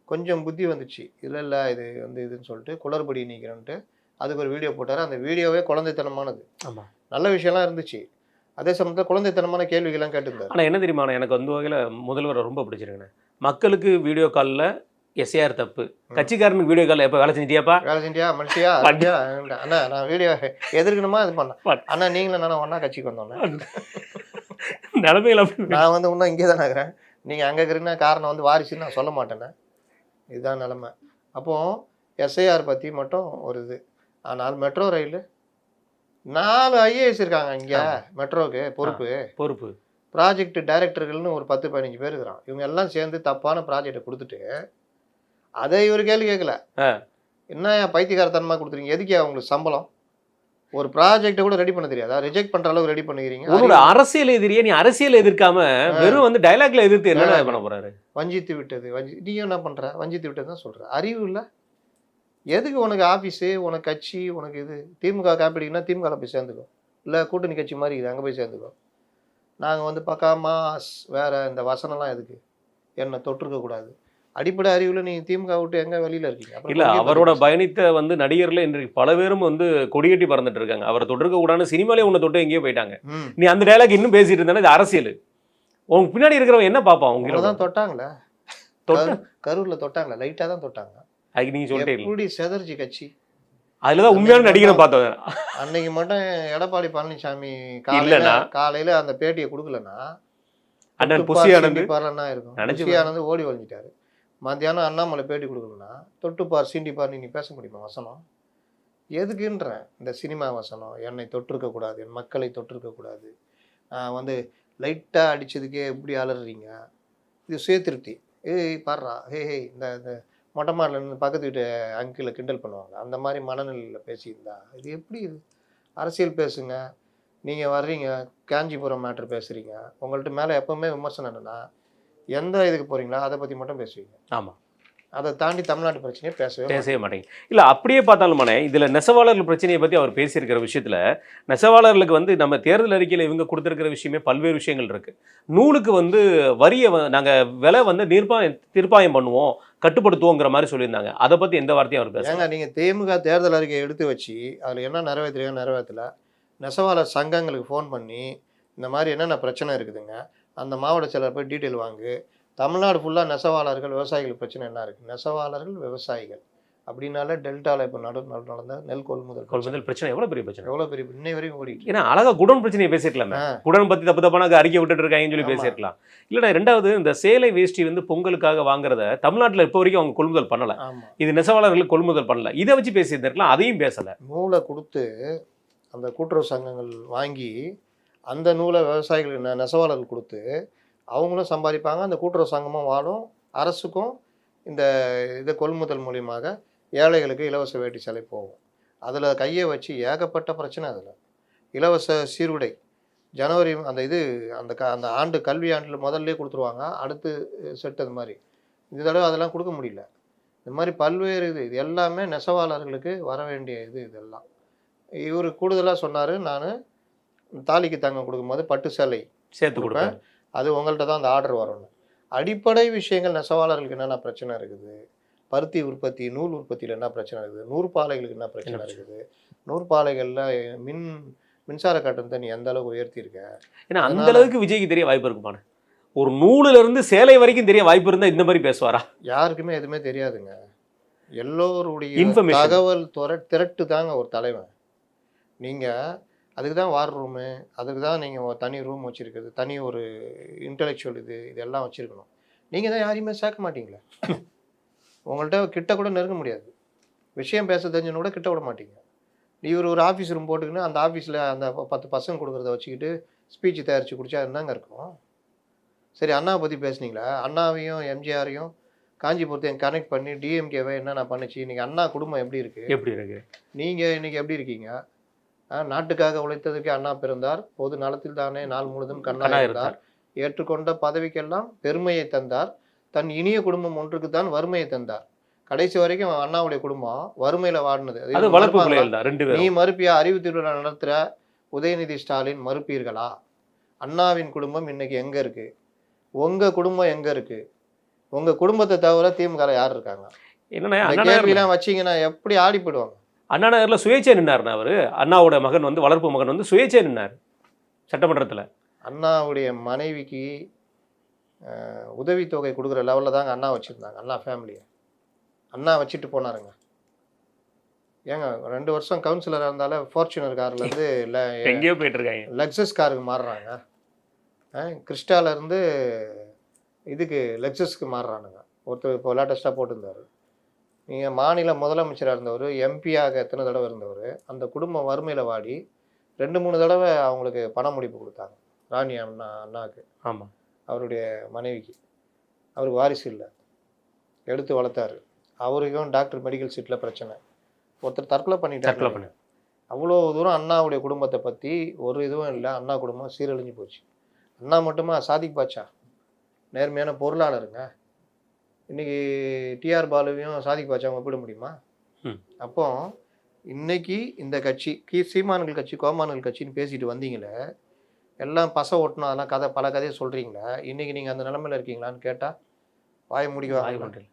கொஞ்சம் புத்தி வந்துச்சு, இல்லை இது வந்து இதுன்னு சொல்லிட்டு குளறுபடி நீக்கிறேன்ட்டு அதுக்கு ஒரு வீடியோ போட்டார். அந்த வீடியோவே குழந்தைத்தனமானது. ஆமாம், நல்ல விஷயம்லாம் இருந்துச்சு, அதே சமயத்தில் குழந்தைத்தனமான கேள்விகள்லாம் கேட்டுருந்தார். ஆனால் என்ன தெரியுமா, எனக்கு வந்து வகையில் முதல்வரை ரொம்ப பிடிச்சிருக்கேன். மக்களுக்கு வீடியோ காலில் எஸ்ஏஆர் தப்பு, கட்சிக்காரனுக்கு வீடியோ காலில் எப்போ வேலை செஞ்சிட்டியாப்பா, வேலை செஞ்சியா மனுஷியா அண்ணா, நான் வீடியோ எதிர்க்கணுமா இது பண்ணேன் அண்ணா, நீங்களும் நானும் ஒன்றா கட்சிக்கு வந்தோன்னே நிலைமையில நான் வந்து இன்னும் இங்கே தானே இருக்கிறேன், நீங்கள் அங்கே இருக்கிறீங்கன்னா காரணம் வந்து வாரிசுன்னு நான் சொல்ல மாட்டேனே, இதுதான் நிலமை. அப்போது எஸ்ஐஆர் பற்றி மட்டும் ஒரு இது. ஆனால் மெட்ரோ ரயில் 4 IAS இருக்காங்க இங்கே, மெட்ரோவுக்கு பொறுப்பு ப்ராஜெக்ட் டைரக்டர்கள்னு ஒரு 10-15 பேர் இருக்கிறான். இவங்க எல்லாம் சேர்ந்து தப்பான ப்ராஜெக்டை கொடுத்துட்டு அதை இவர் கேள்வி கேட்கல, என்ன பைத்தியகாரத்தனமாக கொடுத்துருங்க, எதுக்கே அவங்களுக்கு சம்பளம், ஒரு ப்ராஜெக்டை கூட ரெடி பண்ண தெரியாதா, ரிஜெக்ட் பண்ணுற அளவுக்கு ரெடி பண்ணிக்கிறீங்க. உங்களோட அரசியல் எதிரியே நீ அரசியல் எதிர்க்காம வெறும் வந்து டைலாக்ல எதிர்த்து என்ன பண்ண போறாரு? வஞ்சித்து விட்டது, நீ என்ன பண்ணுற, வஞ்சித்து விட்டது தான் சொல்கிற, அறிவு இல்லை. எதுக்கு உனக்கு ஆஃபீஸு, உனக்கு கட்சி, உனக்கு இது திமுக காப்பீடுனா திமுகவில் போய் சேர்ந்துக்கோ, இல்லை கூட்டணி கட்சி மாதிரி இருக்குது அங்கே போய் சேர்ந்துக்கோ. நாங்கள் வந்து பக்காமா வேறு இந்த வசனம்லாம் எதுக்கு, என்னை தொற்றுக்கக்கூடாது, அடிப்படை அறிவில் நீ திமுக விட்டு எங்கே வெளியில் இருக்கீங்க? இல்லை, அவரோட பயணித்த வந்து நடிகர்ல இன்றைக்கு பல பேரும் வந்து கொடியேட்டி பறந்துட்டு இருக்காங்க. அவரை தொற்றுக்க கூடாதுன்னு சினிமாலே உன்னை தொட்டு எங்கேயோ போயிட்டாங்க. நீ அந்த டைலாக் இன்னும் பேசிட்டு இருந்தானே, இது அரசியல். உங்க பின்னாடி இருக்கிறவங்க என்ன பார்ப்பான்? உங்களை தான் தொட்டாங்களே, கரூரில் தொட்டாங்களே, லைட்டாக தான் தொட்டாங்க. அதுக்கு நீங்க சொல்லிட்டே எப்படி செதர்ஜி கட்சி, அதுலதான் உண்மையான நடிகரை பார்த்தேன். அன்னைக்கு மட்டும் எடப்பாடி பழனிசாமி காலையில அந்த பேட்டியை கொடுக்கலன்னா அண்ணன் புசியானந்த் இருக்கும், புசியானந்த் ஓடி வழிஞ்சிட்டாரு. மத்தியானம் அண்ணாமலை பேட்டி கொடுக்கலன்னா தொட்டுப்பார் சீண்டிப்பார் நீ பேச முடியுமா? வசனம் எதுக்குன்றேன், இந்த சினிமா வசனம், என்னை தொற்றுக்கக்கூடாது, என் மக்களை தொற்றுக்கக்கூடாது, வந்து லைட்டாக அடித்ததுக்கே எப்படி அலறீங்க, இது சுய திருப்தி, பாடுறா இந்த மொட்டை மாடில் இருந்து பக்கத்து வீட்டு அங்கிளை கிண்டல் பண்ணுவாங்க, அந்த மாதிரி மனநிலையில் பேசியிருந்தா இது எப்படி? இது அரசியல் பேசுங்க, நீங்கள் வர்றீங்க காஞ்சிபுரம் மேட்ரு பேசுகிறீங்க, உங்கள்கிட்ட மேலே எப்போவுமே விமர்சனம் என்னென்னா எந்த இதுக்கு போகிறீங்களா அதை பற்றி மட்டும் பேசுவீங்க. ஆமாம், அதை தாண்டி தமிழ்நாட்டு பிரச்சனையை பேசவே மாட்டேங்க. இல்லை, அப்படியே பார்த்தாலுமானே இதில் நெசவாளர்கள் பிரச்சனையை பற்றி அவர் பேசியிருக்கிற விஷயத்தில் நெசவாளர்களுக்கு வந்து நம்ம தேர்தல் அறிக்கையில் இவங்க கொடுத்துருக்கிற விஷயமே பல்வேறு விஷயங்கள் இருக்குது. நூலுக்கு வந்து வரியை நாங்கள் விலை வந்து தீர்ப்பாயம் பண்ணுவோம், கட்டுப்படுத்துவோங்கிற மாதிரி சொல்லியிருந்தாங்க. அதை பற்றி எந்த வார்த்தையும் அவர் பேச. ஏங்க நீங்கள் தேமுக தேர்தல் அறிக்கையை எடுத்து வச்சு அதில் என்ன நிறைவேற்றுறீங்க நிறைவேற்றல, நெசவாளர் சங்கங்களுக்கு ஃபோன் பண்ணி இந்த மாதிரி என்னென்ன பிரச்சனை இருக்குதுங்க, அந்த மாவட்ட செயலர் போய் டீட்டெயில் வாங்கு. தமிழ்நாடு ஃபுல்லாக நெசவாளர்கள் விவசாயிகள் பிரச்சனை என்ன இருக்குது, நெசவாளர்கள் விவசாயிகள் அப்படின்னால டெல்டாவில் இப்போ நடந்த நெல் கொள்முதல் பிரச்சனை எவ்வளோ பெரிய பிரச்சனை, எவ்வளோ பெரிய இன்னை வரைக்கும் ஓடிட்டு. ஏன்னா அழகா குடோன் பிரச்சனையை பேசிருக்கலாமே, குடோன் பற்றி தப்பான அறிக்கை விட்டுட்டு இருக்காங்கன்னு சொல்லி பேசியிருக்கலாம். இல்லைடா, ரெண்டாவது இந்த சேலை வேஷ்டி வந்து பொங்கலுக்காக வாங்குறத தமிழ்நாட்டில் இப்போ வரைக்கும் அவங்க கொள்முதல் பண்ணலை. இது நெசவாளர்களுக்கு கொள்முதல் பண்ணல, இதை வச்சு பேசியிருந்திருக்கலாம், அதையும் பேசலை. நூலை கொடுத்து அந்த கூட்டுறவு சங்கங்கள் வாங்கி அந்த நூலை விவசாயிகளுக்கு நெசவாளர்கள் கொடுத்து அவங்களும் சம்பாதிப்பாங்க, அந்த கூட்டுறவு சங்கமும் வாழும், அரசுக்கும் இந்த இதை கொள்முதல் மூலியமாக ஏழைகளுக்கு இலவச வேட்டி சேலை போகும். அதில் கையை வச்சு ஏகப்பட்ட பிரச்சனை. அதில் இலவச சீருடை ஜனவரி அந்த ஆண்டு கல்வி ஆண்டில் முதல்ல கொடுத்துருவாங்க, அடுத்து செட் அது மாதிரி. இந்த தடவை அதெல்லாம் கொடுக்க முடியல. இந்த மாதிரி பல்வேறு இது எல்லாமே நெசவாளர்களுக்கு வர வேண்டிய இதெல்லாம். இவர் கூடுதலாக சொன்னார், நான் தாலிக்கு தங்கம் கொடுக்கும்போது பட்டு சேலை சேர்த்து கொடுப்பேன், அது உங்கள்கிட்ட தான் அந்த ஆர்டர் வரணும். அடிப்படை விஷயங்கள் நெசவாளர்களுக்கு என்னென்ன பிரச்சனை இருக்குது, பருத்தி உற்பத்தி நூல் உற்பத்தியில் என்ன பிரச்சனை இருக்குது, நூற்பாலைகளுக்கு என்ன பிரச்சனை இருக்குது, நூற்பாலைகளில் மின்சார கட்டணத்தை நீ எந்த அளவுக்கு உயர்த்தியிருக்க. ஏன்னா அந்த அளவுக்கு விஜய்க்கு தெரிய வாய்ப்பு இருக்குமான, ஒரு நூலுல இருந்து சேலை வரைக்கும் தெரிய வாய்ப்பு இருந்தால் இந்த மாதிரி பேசுவாரா? யாருக்குமே எதுவுமே தெரியாதுங்க. எல்லோருடைய தகவல் திரட்டு தாங்க ஒரு தலைவன். நீங்கள் அதுக்கு தான் வார் ரூமு, அதுக்கு தான் நீங்கள் தனி ரூம் வச்சுருக்குது, தனி ஒரு இன்டலெக்சுவல் இதெல்லாம் வச்சுருக்கணும். நீங்கள் தான் யாரையுமே சேர்க்க மாட்டீங்களே. உங்கள்கிட்ட கிட்ட கூட நெருங்க முடியாது, விஷயம் பேச தெரிஞ்சுன்னு கூட கிட்ட விட மாட்டீங்க. இவர் ஒரு ஆஃபீஸ் ரூம் போட்டுக்கின்னு அந்த ஆஃபீஸில் அந்த 10 பசங்க கொடுக்குறத வச்சுக்கிட்டு ஸ்பீச் தயாரித்து குடிச்சா என்னங்க இருக்கும்? சரி, அண்ணாவை பற்றி பேசுனீங்களா? அண்ணாவையும் எம்ஜிஆரையும் காஞ்சிபுரத்தையும் கனெக்ட் பண்ணி டிஎம்கேவை என்னென்ன பண்ணுச்சு, இன்றைக்கி அண்ணா குடும்பம் எப்படி இருக்குது, நீங்கள் இன்றைக்கி எப்படி இருக்கீங்க? நாட்டுக்காக உழைத்ததுக்கு அண்ணா பிறந்தார், பொது நலத்தில் தானே நாள் முழுதும் கண்ணா இருந்தார், ஏற்றுக்கொண்ட பதவிக்கெல்லாம் பெருமையை தந்தார், தன் இனிய குடும்பம் ஒன்றுக்கு தான் வறுமையை தந்தார். கடைசி வரைக்கும் அண்ணாவுடைய குடும்பம் வறுமையில வாடினது. நீ மறுப்பியா? அறிவு திருவிழா நடத்துகிற உதயநிதி ஸ்டாலின் மறுப்பீர்களா? அண்ணாவின் குடும்பம் இன்னைக்கு எங்க இருக்கு, உங்க குடும்பம் எங்க இருக்கு? உங்க குடும்பத்தை தவிர திமுக யார் இருக்காங்க? என்ன கேள்வியெல்லாம் வச்சீங்கன்னா எப்படி ஆடி போயிடுவாங்க. அண்ணா நகரில் சுயேட்சை நின்னார்னா அவர், அண்ணாவோட மகன் வந்து வளர்ப்பு மகன் வந்து சுயேட்சை நின்னார் சட்டமன்றத்தில். அண்ணாவுடைய மனைவிக்கு உதவித்தொகை கொடுக்குற லெவலில் தாங்க அண்ணா வச்சுருந்தாங்க. அண்ணா ஃபேமிலியை அண்ணா வச்சுட்டு போனாருங்க. ஏங்க 2 வருஷம் கவுன்சிலராக இருந்தாலும் ஃபார்ச்சுனர் கார்லேருந்து எங்கேயோ போயிட்டு இருக்காங்க, லக்ஸஸ் காருக்கு மாறுறாங்க. கிறிஸ்டாலேருந்து இதுக்கு லக்ஸஸ்க்கு மாறுறானுங்க. ஒருத்தர் இப்போ லேட்டஸ்ட்டாக போட்டிருந்தார். நீங்கள் மாநில முதலமைச்சராக இருந்தவர், எம்பியாக எத்தனை தடவை இருந்தவர், அந்த குடும்பம் வறுமையில் வாடி 2-3 தடவை அவங்களுக்கு பண முடிப்பு கொடுத்தாங்க. ராணி அண்ணாவுக்கு, ஆமாம், அவருடைய மனைவிக்கு. அவருக்கு வாரிசு இல்லை, எடுத்து வளர்த்தாரு. அவருக்கும் டாக்டர் மெடிக்கல் சீட்டில் பிரச்சனை, ஒருத்தர் தற்கொலை பண்ணிட்டாரு. அவ்வளோ தூரம் அண்ணாவுடைய குடும்பத்தை பற்றி ஒரு இதுவும் இல்லை. அண்ணா குடும்பம் சீரழிஞ்சு போச்சு. அண்ணா மட்டுமா, சாதிக் பாட்சா நேர்மையான பொருளாளருங்க. இன்னைக்கு டிஆர் பாலுவையும் சாதிக் பாட்சாவும் ஒப்பிட முடியுமா? அப்போ இன்னைக்கு இந்த கட்சி சீமான்கள் கட்சி கோமான்கள் கட்சின்னு பேசிட்டு வந்தீங்களே, எல்லாம் பசை ஓட்டணும், அதெல்லாம் பல கதையை சொல்கிறீங்களே, இன்னைக்கு நீங்கள் அந்த நிலைமையில் இருக்கீங்களான்னு கேட்டால் வாய முடிக்க.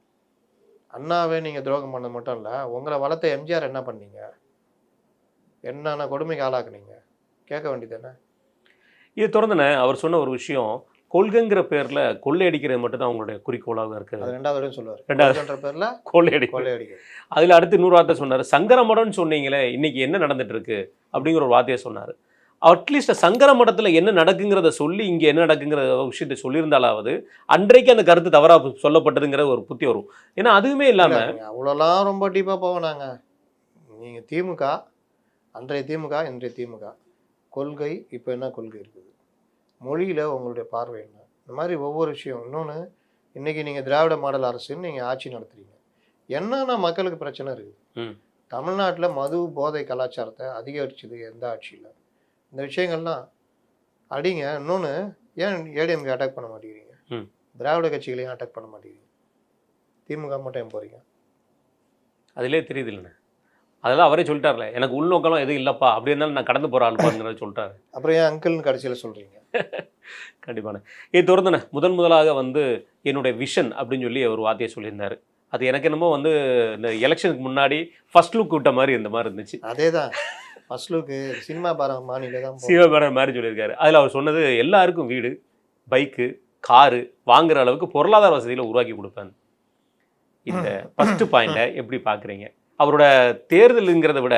அண்ணாவே நீங்கள் துரோகம் பண்ணது மட்டும் இல்லை, உங்களை வளர்த்த எம்ஜிஆர் என்ன பண்ணீங்க, என்னென்ன கொடுமைக்கு ஆளாக்குனீங்க, கேட்க வேண்டியது என்ன? இது தொடர்ந்துன அவர் சொன்ன ஒரு விஷயம், கொள்கைங்கிற பேரில் கொள்ளையடிக்கிறது மட்டும் தான் அவங்களுடைய குறிக்கோளாக இருக்குது. 2வது சொல்லுவார், 2வது பேரில் கொள்ளையடிக்கிறது. அதில் அடுத்து இன்னொரு வார்த்தை சொன்னார், சங்கரமடம்னு சொன்னீங்களே, இன்னைக்கு என்ன நடந்துட்டு இருக்கு அப்படிங்கிற ஒரு வார்த்தையை சொன்னார். அட்லீஸ்ட் சங்கர மடத்தில் என்ன நடக்குங்கிறத சொல்லி இங்கே என்ன நடக்குங்கிற விஷயத்தை சொல்லியிருந்தாலாவது அன்றைக்கு அந்த கருத்து தவறாக சொல்லப்பட்டதுங்கிற ஒரு புத்தி வரும். ஏன்னா அதுவுமே இல்லாமல் அவ்வளோலாம் ரொம்ப டீப்பாக போவோம் நாங்கள். நீங்கள் திமுக, அன்றைய திமுக, இன்றைய திமுக கொள்கை, இப்போ என்ன கொள்கை இருக்குது, மொழியில் உங்களுடைய பார்வை என்ன, இந்த மாதிரி ஒவ்வொரு விஷயம். இன்னொன்று, இன்றைக்கி நீங்கள் திராவிட மாடல் அரசுன்னு நீங்கள் ஆட்சி நடத்துறீங்க, என்னென்ன மக்களுக்கு பிரச்சனை இருக்குது? தமிழ்நாட்டில் மது போதை கலாச்சாரத்தை அதிகரிச்சது எந்த ஆட்சியில்? இந்த விஷயங்கள்லாம் அடிங்க. இன்னொன்று, ஏன் ஏடிஎம்கே அட்டாக் பண்ண மாட்டேங்கிறீங்க, திராவிட கட்சிகளையும் அட்டாக் பண்ண மாட்டேங்கிறீங்க, திமுக மட்டும் ஏன் போகிறீங்க? அதிலே தெரியுது இல்லைண்ணே, அதெல்லாம் அவரே சொல்லிட்டார்ல, எனக்கு உள்நோக்கெல்லாம் எதுவும் இல்லைப்பா, அப்படி இருந்தாலும் நான் கடந்து போகிற ஆளுப்பாங்கிறத சொல்லிட்டாரு. அப்புறம் ஏன் அங்கிள்னு கடைசியில் சொல்கிறீங்க? கண்டிப்பாண்ணே. இது தொடர்ந்துண்ணே முதலாக வந்து என்னுடைய விஷன் அப்படின்னு சொல்லி ஒரு வார்த்தையை சொல்லியிருந்தார். அது எனக்கு என்னமோ வந்து இந்த எலெக்ஷனுக்கு முன்னாடி ஃபர்ஸ்ட் லுக் விட்ட மாதிரி இந்த மாதிரி இருந்துச்சு. அதே தான் ஃபர்ஸ்ட் லுக்கு சினிமா பாரம் மாநில தான் சிவபேரன் மாதிரி சொல்லியிருக்காரு. அதில் அவர் சொன்னது எல்லாருக்கும் வீடு, பைக்கு, காரு வாங்குற அளவுக்கு பொருளாதார வசதிகளை உருவாக்கி கொடுப்பேன். இந்த ஃபர்ஸ்ட் பாயிண்ட்டை எப்படி பார்க்குறீங்க? அவரோட தேர்தலுங்கிறத விட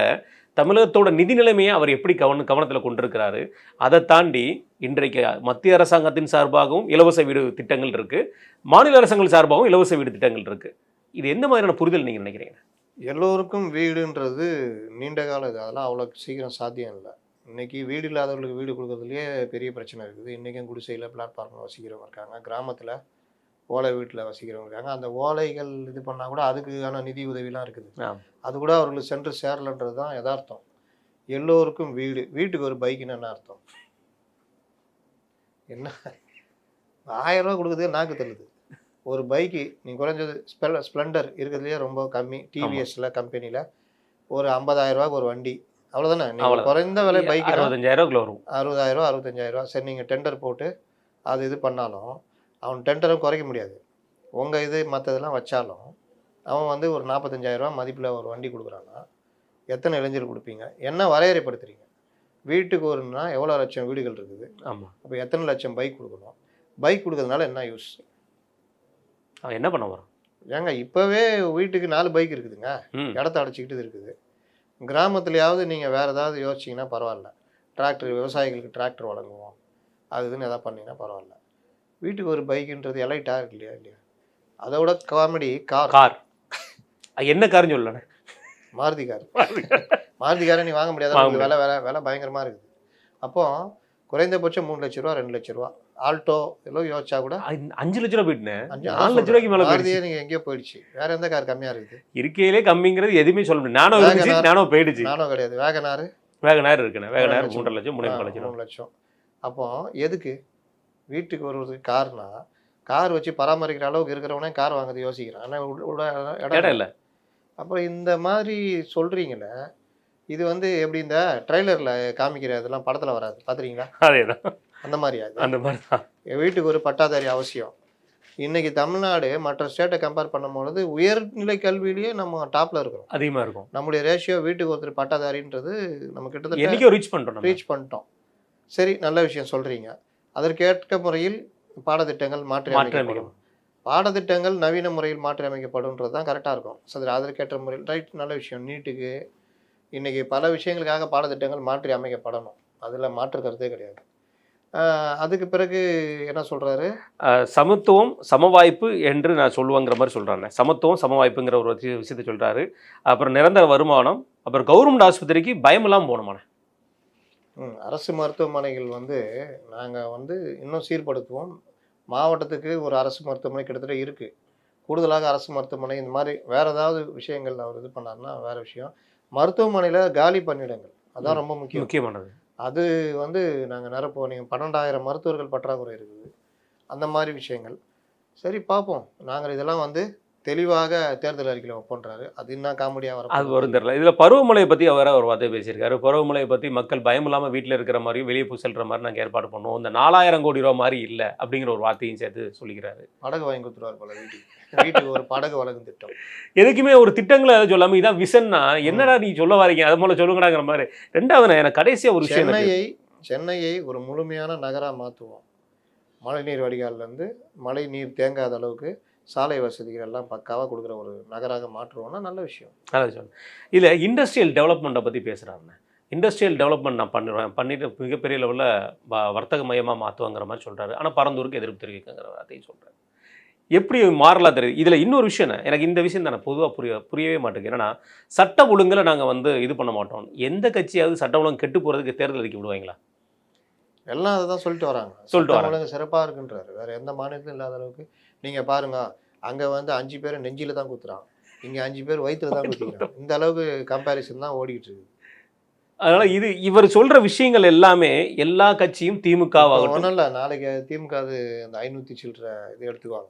தமிழகத்தோட நிதி நிலைமையை அவர் எப்படி கவனத்தில் கொண்டிருக்கிறாரு. அதை தாண்டி இன்றைக்கு மத்திய அரசாங்கத்தின் சார்பாகவும் இலவச வீடு திட்டங்கள் இருக்குது, மாநில அரசாங்கம் சார்பாகவும் இலவச வீடு திட்டங்கள் இருக்குது. இது எந்த மாதிரியான புரிதல் நீங்கள் நினைக்கிறீங்க? எல்லோருக்கும் வீடுன்றது நீண்ட கால இது, அதெல்லாம் அவ்வளோ சீக்கிரம் சாத்தியம் இல்லை. இன்றைக்கி வீடு இல்லாதவர்களுக்கு வீடு கொடுக்கறதுலேயே பெரிய பிரச்சனை இருக்குது. இன்றைக்கும் குடிசையில் பிளாட்ஃபார்மில் வசிக்கிறவங்க இருக்காங்க, கிராமத்தில் ஓலை வீட்டில் வசிக்கிறவங்க இருக்காங்க. அந்த ஓலைகள் இது பண்ணால் கூட அதுக்கான நிதி உதவிலாம் இருக்குது. அது கூட அவர்களுக்கு சென்று சேரலன்றது தான் யதார்த்தம். எல்லோருக்கும் வீடு, வீட்டுக்கு ஒரு பைக்குன்னு என்ன அர்த்தம்? என்ன 1000 ரூபா கொடுக்குறதே நாக்கு தள்ளுது. ஒரு பைக்கு நீங்கள் குறைஞ்சது ஸ்ப்ளெண்டர் இருக்கிறதுலையே ரொம்ப கம்மி, டிவிஎஸில் கம்பெனியில் ஒரு 50,000 ரூபாய்க்கு ஒரு வண்டி, அவ்வளோதானே. நீங்கள் குறைந்த விலை பைக் 65,000 வரும். 60,000 ரூபா 65,000 ரூபா. சரி, நீங்கள் டெண்டர் போட்டு அது இது பண்ணாலும் அவன் டெண்டரும் குறைக்க முடியாது. உங்கள் இது மற்றதெல்லாம் வச்சாலும் அவன் வந்து ஒரு 45,000 ரூபா மதிப்பில் ஒரு வண்டி கொடுக்குறான்னா எத்தனை இளைஞர் கொடுப்பீங்க? என்ன வரையறைப்படுத்துறீங்க? வீட்டுக்கு ஒருனா எவ்வளோ லட்சம் வீடுகள் இருக்குது. ஆமாம். அப்போ எத்தனை லட்சம் பைக் கொடுக்கணும்? பைக் கொடுக்கறதுனால என்ன யூஸ்? அவன் என்ன பண்ண வரான்? ஏங்க இப்போவே வீட்டுக்கு 4 பைக் இருக்குதுங்க, இடத்த அடைச்சிக்கிட்டு இருக்குது. கிராமத்துலையாவது நீங்கள் வேறு ஏதாவது யோசிச்சிங்கன்னா பரவாயில்ல. டிராக்டர், விவசாயிகளுக்கு டிராக்டர் வழங்குவோம், அது இதுன்னு எதாவது பண்ணிங்கன்னா பரவாயில்ல. வீட்டுக்கு ஒரு பைக்குன்றது எலைட்டாக இருக்கு இல்லையா? இல்லையா? அதோட காமெடி கார். என்ன காருன்னு சொல்லணே? மாருதி கார். மாருதி காரை நீ வாங்க முடியாத, விலை விலை விலை பயங்கரமாக இருக்குது. அப்போ குறைந்தபட்சம் 3 லட்ச ரூபா 2 லட்ச ரூபா. ஆல்டோ எல்லாம் யோசிச்சா கூட 5 லட்ச ரூபா போயிட்டுனே, 4 லட்ச ரூபாய்க்கு மேலே மாருதியே நீங்கள் எங்கேயோ போயிடுச்சு. வேற எந்த கார் கம்மியாக இருக்குது? இருக்கையிலே கம்மிங்கிறது எதுவுமே சொல்ல முடியாது. நானோ போயிடுச்சு. நானோ கிடையாது. வேகனார் இருக்குண்ணே. வேகனார் 3 லட்சம் 3 லட்சம். அப்போ எதுக்கு வீட்டுக்கு ஒரு கார்னா, கார் வச்சு பராமரிக்கிற அளவுக்கு இருக்கிறவனே கார் வாங்குறது யோசிக்கிறான். ஆனால் இடம் இல்லை. அப்போ இந்த மாதிரி சொல்கிறீங்களே, இது வந்து எப்படி இந்த ட்ரெய்லரில் காமிக்கிற இதெல்லாம் படத்தில் வராது, பார்த்துறீங்களா? அதேதான். அந்த மாதிரியா? அந்த மாதிரி தான். வீட்டுக்கு ஒரு பட்டாதாரி அவசியம். இன்றைக்கி தமிழ்நாடு மற்ற ஸ்டேட்டை கம்பேர் பண்ணும்பொழுது உயர்நிலை கல்வியிலேயே நம்ம டாப்பில் இருக்கிறோம், அதிகமாக இருக்கும். நம்முடைய ரேஷியோ வீட்டுக்கு ஒருத்தர் பட்டாதாரின்றது நம்ம கிட்டத்தட்ட ரீச் பண்ணிட்டோம். சரி, நல்ல விஷயம் சொல்கிறீங்க. அதற்கேற்ற முறையில் பாடத்திட்டங்கள் மாற்றி அமைக்கப்படும். பாடத்திட்டங்கள் நவீன முறையில் மாற்றி அமைக்கப்படும்ன்றது தான் கரெக்டாக இருக்கும். சரி, அதற்கேற்ற முறையில் ரைட், நல்ல விஷயம். நீட்டுக்கு இன்றைக்கி பல விஷயங்களுக்காக பாடத்திட்டங்கள் மாற்றி அமைக்கப்படணும், அதில் மாற்று கருத்தே கிடையாது. அதுக்கு பிறகு என்ன சொல்கிறாரு? சமத்துவம் சமவாய்ப்பு என்று நான் சொல்லுவேங்கிற மாதிரி சொல்கிறாங்க. சமத்துவம் சமவாய்ப்புங்கிற ஒரு விஷயத்தை சொல்கிறாரு. அப்புறம் நிரந்தர வருமானம், அப்புறம் கவர்மெண்ட் ஆஸ்பத்திரிக்கு பயமெல்லாம் போகணுமான. அரசு மருத்துவமனைகள் வந்து நாங்கள் வந்து இன்னும் சீர்படுத்துவோம். மாவட்டத்துக்கு ஒரு அரசு மருத்துவமனை கிட்டத்தட்ட இருக்குது. கூடுதலாக அரசு மருத்துவமனை இந்த மாதிரி வேறு ஏதாவது விஷயங்கள் அவர் இது பண்ணாருன்னா வேறு விஷயம். மருத்துவமனையில் காலி பணியிடங்கள் அதான் ரொம்ப முக்கியமானது. அது வந்து நாங்கள் நிரப்போம். நீங்கள் 12,000 மருத்துவர்கள் பற்றாக்குறை இருக்குது, அந்த மாதிரி விஷயங்கள். சரி, பார்ப்போம். நாங்கள் இதெல்லாம் வந்து தெளிவாக தேர்தல் அறிக்கையில் வைப்போன்றாரு. அது இன்னும் காமெடியாக வரும். அது வரும் தெரியல. இதில் பருவமழையை பற்றி அவர் ஒரு வார்த்தை பேசியிருக்காரு. பருவமழையை பற்றி மக்கள் பயம் இல்லாமல் வீட்டில் இருக்கிற மாதிரியும் வெளியே போய் செல்கிற மாதிரி நாங்கள் ஏற்பாடு பண்ணுவோம். இந்த 4,000 கோடி ரூபா மாதிரி இல்லை அப்படிங்கிற ஒரு வார்த்தையும் சேர்த்து சொல்லிக்கிறாரு. படகு வாங்கி கொடுத்துருவார் போல. வீட்டுக்கு ஒரு படகு வழங்கும் திட்டம். எதுக்குமே ஒரு திட்டங்களை எதாவது சொல்லாமல் இதான் விசன்னா என்னடா நீ சொல்ல வரீங்க, அது போல சொல்லுங்கடாங்கிற மாதிரி. ரெண்டாவது எனக்கு கடைசியாக ஒரு விஷயம், சென்னையை ஒரு முழுமையான நகராக மாற்றுவோம். மழைநீர் வடிகால்லேருந்து மழை நீர் தேங்காத அளவுக்கு சாலை வசதிகள் எல்லாம் பக்காவாக கொடுக்குற ஒரு நகராக மாற்றுவோம்னா நல்ல விஷயம். நல்ல விஷயம். இதில் இண்டஸ்ட்ரியல் டெவலப்மெண்ட்டை பற்றி பேசுகிறாங்க. இண்டஸ்ட்ரியல் டெவலப்மெண்ட் நான் பண்ணிட்டு மிகப்பெரிய லெவலில் வர்த்தக மையமாக மாற்றுவாங்கிற மாதிரி சொல்கிறாரு. ஆனால் பரந்தூருக்கு எதிர்ப்பு தெரிவிக்குங்கிற வார்த்தையும் சொல்கிறார். எப்படி மாறலாம் தெரியுது. இதில் இன்னொரு விஷயம், எனக்கு இந்த விஷயம் தான் பொதுவாக புரியவே மாட்டேங்குது. என்னன்னா, சட்ட ஒழுங்கில் நாங்கள் வந்து இது பண்ண மாட்டோம். எந்த கட்சியாவது சட்ட ஒழுங்கு கெட்டு போகிறதுக்கு தேர்தல் அறிக்கை விடுவாங்களா? எல்லாம் அதை தான் சொல்லிட்டு வராங்க. சிறப்பாக இருக்குன்றாரு. வேறு எந்த மாநிலத்திலும் இல்லாத அளவுக்கு. நீங்கள் பாருங்க, அங்கே வந்து 5 பேர் நெஞ்சில் தான் குத்துறான், இங்கே 5 பேர் வயிற்றுல தான் குத்திக்கிறான். இந்த அளவுக்கு கம்பேரிசன் தான் ஓடிக்கிட்டு இருக்குது. அதனால் இவர் சொல்கிற விஷயங்கள் எல்லாமே எல்லா கட்சியும் திமுகவாகட்டும் ஒன்றும் இல்லை. நாளைக்கு திமுக அது அந்த 500 சில்லற இது எடுத்துருவோம்.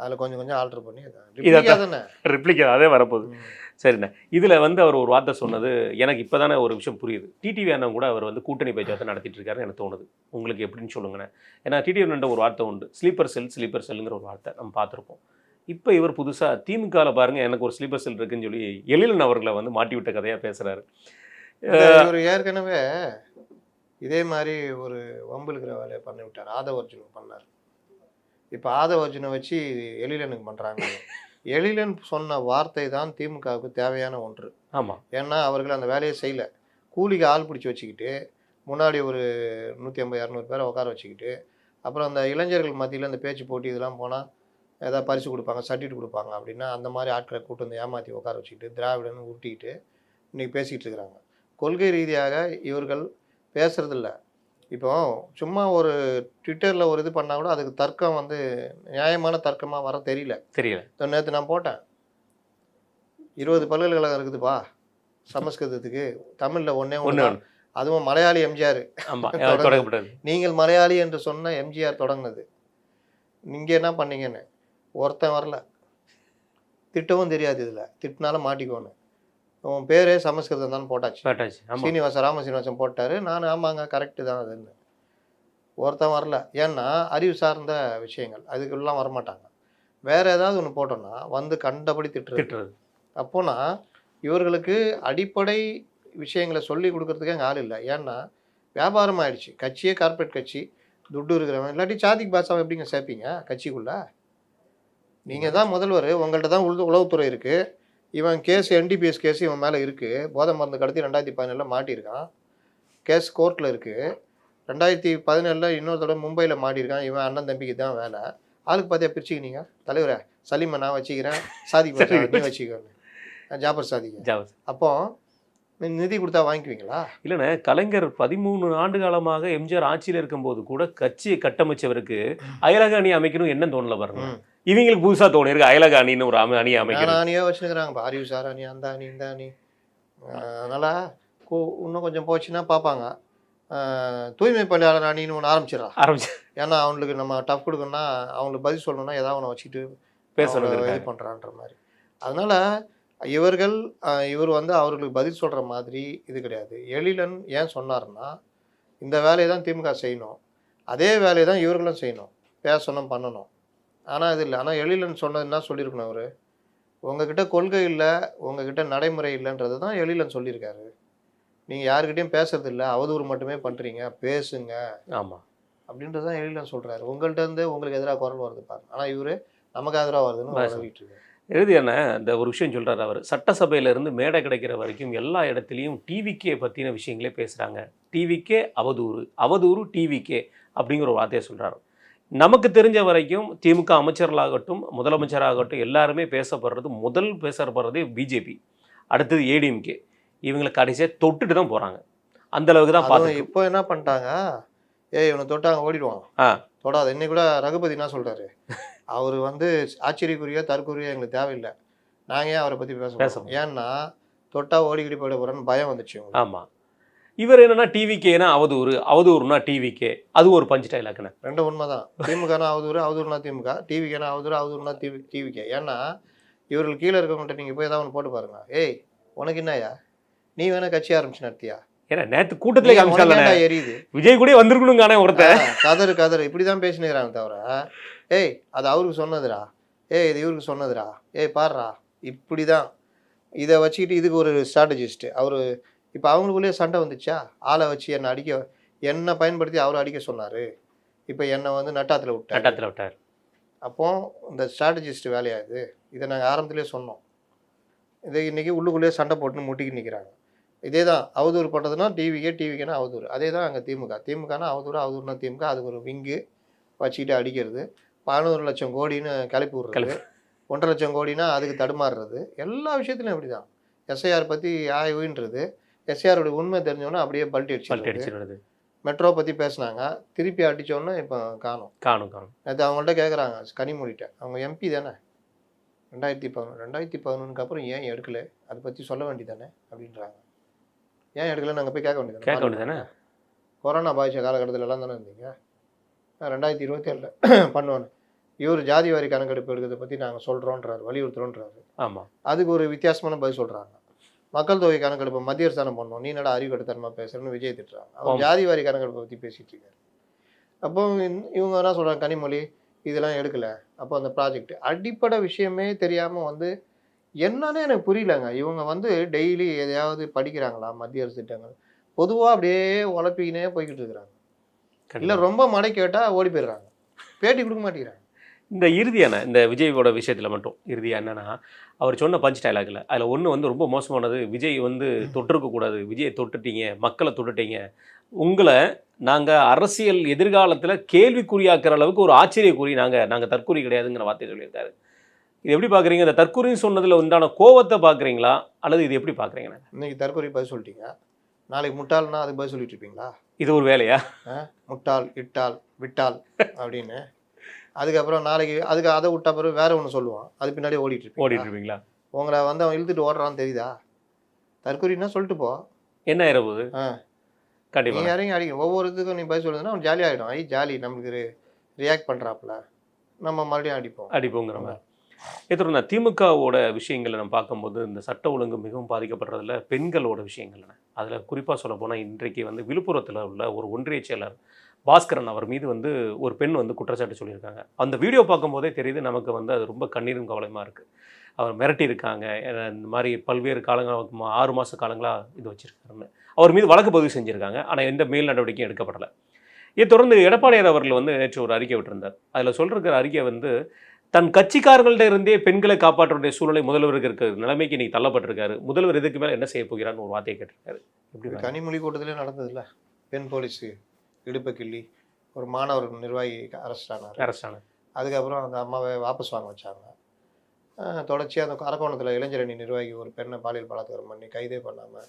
அதில் கொஞ்சம் ஆல்டர் பண்ணி தானே ரிப்ளிகா அதே வரப்போகுது. சரிண்ணே, இதில் வந்து அவர் ஒரு வார்த்தை சொன்னது எனக்கு இப்போ தானே ஒரு விஷயம் புரியுது. டிடிவி அண்ணன் கூட அவர் வந்து கூட்டணி பேச்சுவார்த்தை நடத்திட்டு இருக்காருன்னு எனக்கு தோணுது. உங்களுக்கு எப்படின்னு சொல்லுங்கண்ணே. ஏன்னா டிடிவி அண்ணன் ஒரு வார்த்தை உண்டு, ஸ்லீப்பர் செல்லுங்கிற ஒரு வார்த்தை நம்ம பார்த்துருப்போம். இப்போ இவர் புதுசாக திமுகவில் பாருங்க எனக்கு ஒரு ஸ்லீப்பர் செல் இருக்குன்னு சொல்லி எழிலன் அவர்களை வந்து மாட்டி விட்ட கதையாக பேசுகிறாரு. இவர் ஏற்கனவே இதே மாதிரி ஒரு வம்பிழுக்கிற வேலையை பண்ணி விட்டார். ஆதவ அர்ஜுனுக்கு பண்ணார். இப்போ ஆதவ அர்ஜுனை வச்சு எழிலனுக்கு பண்ணுறாங்க. எழிலன் சொன்ன வார்த்தை தான் திமுகவுக்கு தேவையான ஒன்று. ஆமாம். ஏன்னா அவர்கள் அந்த வேலையை செய்யலை. கூலிக்கு ஆள் பிடிச்சி வச்சுக்கிட்டு முன்னாடி ஒரு 150-200 பேரை உட்கார வச்சுக்கிட்டு அப்புறம் அந்த இளைஞர்கள் மத்தியில் அந்த பேச்சு போட்டி இதெல்லாம் போனால் ஏதாவது பரிசு கொடுப்பாங்க, சர்டிஃபிகேட் கொடுப்பாங்க அப்படின்னா அந்த மாதிரி ஆட்களை கூட்டு வந்து ஏமாற்றி உட்கார வச்சுக்கிட்டு திராவிடன்னு உருட்டிக்கிட்டு இன்றைக்கி பேசிகிட்டு இருக்கிறாங்க. கொள்கை ரீதியாக இவர்கள் பேசுகிறதில்ல. இப்போ சும்மா ஒரு ட்விட்டரில் ஒரு இது பண்ணால் கூட அதுக்கு தர்க்கம் வந்து நியாயமான தர்க்கமாக வர தெரியல. நேற்று நான் போட்டேன் 20 பல்கலைக்கழகம் இருக்குதுப்பா சமஸ்கிருதத்துக்கு, தமிழில் ஒன்று அதுவும் மலையாளி எம்ஜிஆர் நீங்கள் மலையாளி என்று சொன்ன எம்ஜிஆர் தொடங்கினது. நீங்கள் என்ன பண்ணீங்கன்னு ஒருத்தன் வரல, திட்டவும் தெரியாது. இதில் திட்டினாலும் மாட்டிக்கோன்னு உன் பேரே சமஸ்கிருதம் தான் போட்டாச்சு. ராமசீனிவாசன் போட்டார். நான் ஆமாங்க கரெக்டு தான் அதுன்னு. ஒருத்தன் வரல. ஏன்னா அறிவு சார்ந்த விஷயங்கள் அதுக்கெல்லாம் வரமாட்டாங்க. வேறு ஏதாவது ஒன்று போட்டோன்னா வந்து கண்டபடி திட்டுறது. அப்போனா இவர்களுக்கு அடிப்படை விஷயங்களை சொல்லி கொடுக்கறதுக்கு அங்கே ஆள் இல்லை. ஏன்னா வியாபாரம் ஆயிடுச்சு. கட்சியே கார்பரேட் கட்சி, துட்டு இருக்கிறவன். இல்லாட்டி சாதிக் பாஷாவை எப்படிங்க சேர்ப்பீங்க கட்சிக்குள்ளே? நீங்கள் தான் முதல்வர், உங்கள்கிட்ட தான் உளவுத்துறை இருக்குது. இவன் கேஸ் NDPS கேஸ் இவன் மேலே இருக்குது. போதை மருந்து கடத்தி 2017 மாட்டியிருக்கான். கேஸ் கோர்ட்டில் இருக்குது. 2017 இன்னொரு தடவை மும்பையில் மாட்டியிருக்கான். இவன் அண்ணன் தம்பிக்கு தான் வேலை. ஆளுக்கு பார்த்தியா பிரிச்சுக்கினீங்க. தலைவரை சலீமை நான் வச்சுக்கிறேன், சாதிக் பாஷா நீ வச்சுக்கிறேன், ஜாபர் சாதிக். அப்போ நிதி கொடுத்தா வாங்கிக்குவீங்களா? இல்லைண்ணே, கலைஞர் 13 ஆண்டு காலமாக எம்ஜிஆர் ஆட்சியில் இருக்கும்போது கூட கட்சியை கட்டமைச்சவருக்கு அயலக அணி அமைக்கணும் என்ன தோணல பாருங்க. இவங்களுக்கு புதுசாக தோணிருக்கு அயலக அணின்னு ஒரு அணியை அமைக்கணும். அணியாக வச்சுருக்கிறாங்க. அறிவு சார் அணி, அந்த அணி, இந்த அணி. அதனால் இன்னும் கொஞ்சம் போச்சுன்னா பார்ப்பாங்க. தூய்மை பணியாளர் அணின்னு ஒன்று ஆரம்பிச்சு. ஏன்னா அவங்களுக்கு நம்ம டஃப் கொடுக்கணும்னா அவங்களுக்கு பதில் சொல்லணும்னா ஏதாவது ஒன்று வச்சுட்டு பேசணும் இது பண்ணுறான்ற மாதிரி. அதனால் இவர் வந்து அவர்களுக்கு பதில் சொல்கிற மாதிரி இது கிடையாது. எழிலன் ஏன் சொன்னார்னா இந்த வேலையை தான் திமுக செய்யணும், அதே வேலையை தான் இவர்களும் செய்யணும், பேசணும், பண்ணணும். ஆனால் இது இல்லை. ஆனால் எழிலன் சொன்னதுன்னா சொல்லியிருக்கணும். அவர் உங்ககிட்ட கொள்கை இல்லை, உங்ககிட்ட நடைமுறை இல்லைன்றது தான் எழிலன் சொல்லியிருக்காரு. நீங்கள் யாருக்கிட்டையும் பேசுறது இல்லை, அவதூறு மட்டுமே பண்ணுறீங்க, பேசுங்க. ஆமாம் அப்படின்றது தான் எழிலன் சொல்கிறாரு. உங்கள்கிட்ட இருந்து உங்களுக்கு எதிராக குரல் வருது பாருங்க. ஆனால் இவர் நமக்கு எதிராக வருதுன்னு சொல்லிட்டு இருக்காரு. எழுதியான இந்த ஒரு விஷயம் சொல்கிறார் அவர். சட்டசபையிலேருந்து மேடை கிடைக்கிற வரைக்கும் எல்லா இடத்துலையும் டிவிகே பற்றின விஷயங்களே பேசுகிறாங்க. டிவிகே அவதூறு, அவதூறு டிவிகே அப்படிங்கிற ஒரு வார்த்தையை சொல்கிறார். நமக்கு தெரிஞ்ச வரைக்கும் திமுக அமைச்சர்களாகட்டும் முதலமைச்சராகட்டும் எல்லாருமே முதல் பேசப்படுறதே பிஜேபி, அடுத்தது ஏடிஎம்கே. இவங்களை கடைசியாக தொட்டுட்டு தான் போகிறாங்க. அந்த அளவுக்கு தான் பார்த்து. இப்போ என்ன பண்ணிட்டாங்க, இவனை தொட்டாங்க ஓடிடுவான். தொடாது. இன்னைக்கு கூட ரகுபதி என்ன சொல்கிறாரு, அவர் வந்து ஆச்சரியக்குரிய தற்கொலையாக எங்களுக்கு தேவையில்லை, நாங்கள் ஏன் அவரை பற்றி பேசணும், ஏன்னா தொட்டா ஓடிக்கிட்டு போயிட போகிறோன்னு பயம் வந்துச்சு. ஆமாம். இவர் என்னன்னா டிவிகேனா அவதூறு, அவதூறுனா டிவிகே. அது ஒரு பஞ்ச் டைலாக்னு. ரெண்டும் உண்மை தான். திமுகனா அவதூறு, அவதூறுனா திமுக. டிவிகேனா அவதூறு, அவதூறுனா டிவிகே. ஏன்னா இவர்கள் கீழே இருக்கவங்கள்ட்ட நீங்கள் போய் ஏதாவது ஒன்று போட்டு பாருங்க. ஏய் உனக்கு என்னையா, நீ வேணா கட்சி ஆரம்பிச்சு நடத்தியா? ஏன்னா நேற்று கூட்டத்தில் எரியுது. விஜய் கூட வந்திருக்கணுங்கானே ஒருத்தர் கதறு இப்படி தான் பேசினுக்கிறாங்க தவிர, ஏய் அது அவருக்கு சொன்னதுடா, இது இவருக்கு சொன்னதுடா, பாடுறா, இப்படி தான். இதை வச்சுக்கிட்டு இதுக்கு ஒரு ஸ்ட்ராட்டஜிஸ்ட்டு அவர். இப்போ அவங்களுக்குள்ளேயே சண்டை வந்துச்சா, ஆளை வச்சு என்னை பயன்படுத்தி அவரை அடிக்க சொன்னார். இப்போ என்னை வந்து நட்டாத்தில் விட்டார். அப்போ இந்த ஸ்ட்ராட்டஜிஸ்ட் வேலையாது. இதை நாங்கள் ஆரம்பத்துலேயே சொன்னோம். இதை இன்றைக்கி உள்ளுக்குள்ளேயே சண்டை போட்டுன்னு முட்டிக்கிட்டு நிற்கிறாங்க. இதே தான் அவதூறு பண்ணுறதுனா டிவிகேனா அவதூறு. அதே தான் அங்கே திமுகனா அவதூறு, அவதூறுனா திமுக. அதுக்கு ஒரு விங்கு வச்சுக்கிட்டு அடிக்கிறது. 11 லட்சம் கோடின்னு கிளப்பி விட்றது, 1.5 லட்சம் கோடினா அதுக்கு தடுமாறுறது. எல்லா விஷயத்துலையும் இப்படி தான். எஸ்ஐஆர் பற்றி ஆய்வுன்றது, எஸ்ஐஆரோட உண்மை தெரிஞ்சோன்னா அப்படியே பல்ட்டி அடிச்சிடுறது. மெட்ரோ பற்றி பேசினாங்க, திருப்பி அடித்தோன்னே இப்போ காணும். அது அவங்கள்ட்ட கேட்குறாங்க, கனிமொழிட்ட. அவங்க எம்பி தானே 2011 அப்புறம் ஏன் எடுக்கலை, அதை பற்றி சொல்ல வேண்டியதானே அப்படின்றாங்க. ஏன் எடுக்கலை நாங்கள் போய் கேட்க வேண்டியதானே? கொரோனா பாதிச்ச காலகட்டத்தில் எல்லாம் தானே இருந்தீங்க. 2027 பண்ணுவானு இவர் ஜாதி வாரி கணக்கெடுப்பு எடுக்கிறத பற்றி நாங்கள் சொல்கிறோன்றாரு, வலியுறுத்துறோன்றாரு. ஆமாம். அதுக்கு ஒரு வித்தியாசமான பதில் சொல்கிறாங்க. மக்கள் தொகை கணக்கெடுப்பு மத்திய அரசாங்கம் பண்ணோம், நீ என்னடா அறிவு கட்டுத்தனமாக பேசுகிறேன்னு விஜய் திட்டுறாங்க. அவர் ஜாதி வாரி கணக்கெடுப்பை பற்றி பேசிகிட்டு இருக்காரு. அப்போ இவங்க என்ன சொல்கிறாங்க, கனிமொழி இதெல்லாம் எடுக்கலை. அப்போ அந்த ப்ராஜெக்ட் அடிப்படை விஷயமே தெரியாமல் வந்து என்னன்னே எனக்கு புரியலங்க. இவங்க வந்து டெய்லி எதையாவது படிக்கிறாங்களா மத்திய அரசு திட்டங்கள்? பொதுவாக அப்படியே உழப்பிக்கினே போய்கிட்டு இருக்கிறாங்க. இல்லை ரொம்ப மடை கேட்டால் ஓடி போயிடுறாங்க, பேட்டி கொடுக்க மாட்டேங்கிறாங்க. இந்த இறுதியான இந்த விஜயோட விஷயத்தில் மட்டும் இறுதியாக என்னென்னா, அவர் சொன்ன பஞ்ச் டைலாக்ல அதில் ஒன்று வந்து ரொம்ப மோசமானது. விஜய் வந்து தொட்டிருக்கக்கூடாது, விஜயை தொட்டுட்டீங்க, மக்களை தொட்டுட்டீங்க, உங்களை நாங்கள் அரசியல் எதிர்காலத்தில் கேள்விக்குறியாக்குற அளவுக்கு ஒரு ஆச்சரியக்குறி, நாங்கள் தற்கொலை கிடையாதுங்கிற வார்த்தை சொல்லியிருக்காரு. இது எப்படி பார்க்குறீங்க? இந்த தற்கொலைன்னு சொன்னதில் உண்டான கோவத்தை பார்க்குறீங்களா, அல்லது இது எப்படி பார்க்குறீங்க? இன்னைக்கு தற்கொலை பதில் சொல்லிட்டீங்க, நாளைக்கு முட்டாள்னா அதுக்கு பதில் சொல்லிட்டு இருப்பீங்களா? இது ஒரு வேலையா? முட்டாள், இட்டாள், விட்டாள் அப்படின்னு. அதுக்கப்புறம் நாளைக்கு அதை விட்ட பிறகு வேற ஒன்று சொல்லுவான், அது பின்னாடியே ஓடிட்டு இருப்பீங்களா? உங்களை வந்து அவன் இழுத்துட்டு ஓடுறான்னு தெரியுதா? தற்கொலைன்னா சொல்லிட்டு போ, என்ன ஆயிரப்போகுது? கண்டிப்பாக நீ யாரையும் அடிக்கணும். ஒவ்வொரு இதுக்கும் நீ பதில் சொல்லுதுன்னா அவன் ஜாலியாகிடும். ஜாலி நமக்கு ரியாக்ட் பண்ணுறாப்புல, நம்ம மறுபடியும் அடிப்போங்கிற மாதிரி. எத்தனை திமுகவோட விஷயங்களை நம்ம பார்க்கும்போது இந்த சட்ட ஒழுங்கு மிகவும் பாதிக்கப்படுறதுல பெண்களோட விஷயங்கள் அதில் குறிப்பாக சொல்ல போனால் இன்றைக்கு வந்து விழுப்புரத்தில் உள்ள ஒரு ஒன்றிய செயலர் பாஸ்கரன் அவர் மீது வந்து ஒரு பெண் வந்து குற்றச்சாட்டு சொல்லியிருக்காங்க. அந்த வீடியோ பார்க்கும்போதே தெரியுது நமக்கு வந்து அது ரொம்ப கண்ணீரும் கவலையுமாக இருக்குது. அவர் மிரட்டியிருக்காங்க, இந்த மாதிரி பல்வேறு காலங்கள் 6 மாத காலங்களாக இது வச்சுருக்காருன்னு அவர் மீது வழக்கு பதிவு செஞ்சுருக்காங்க. ஆனால் எந்த மேல் நடவடிக்கையும் எடுக்கப்படலை. இதை தொடர்ந்து எடப்பாடியார் அவர்கள் வந்து நேற்று ஒரு அறிக்கை விட்டிருந்தார். அதில் சொல்கிற அறிக்கை வந்து தன் கட்சிக்காரர்கள்ட்ட இருந்தே பெண்களை காப்பாற்றுடைய சூழ்நிலை முதல்வருக்கு இருக்கிற நிலைமைக்கு இன்னைக்கு தள்ளப்பட்டிருக்காரு. முதல்வர் இதுக்கு மேலே என்ன செய்ய போகிறான்னு ஒரு வார்த்தையை கேட்டிருக்காரு. இப்படி கனிமொழி கூட்டத்திலே நடந்ததில்ல, பெண் போலீஸு இடுப்பை கிள்ளி ஒரு மாணவர் நிர்வாகி அரெஸ்ட் ஆனார். அதுக்கப்புறம் அந்த அம்மாவை வாபஸ் வாங்க வச்சாங்க. தொடர்ச்சியாக அந்த அரக்கோணத்தில் இளைஞரணி நிர்வாகி ஒரு பெண்ணை பாலியல் பலாத்காரம் பண்ணி கைதே பண்ணாமல்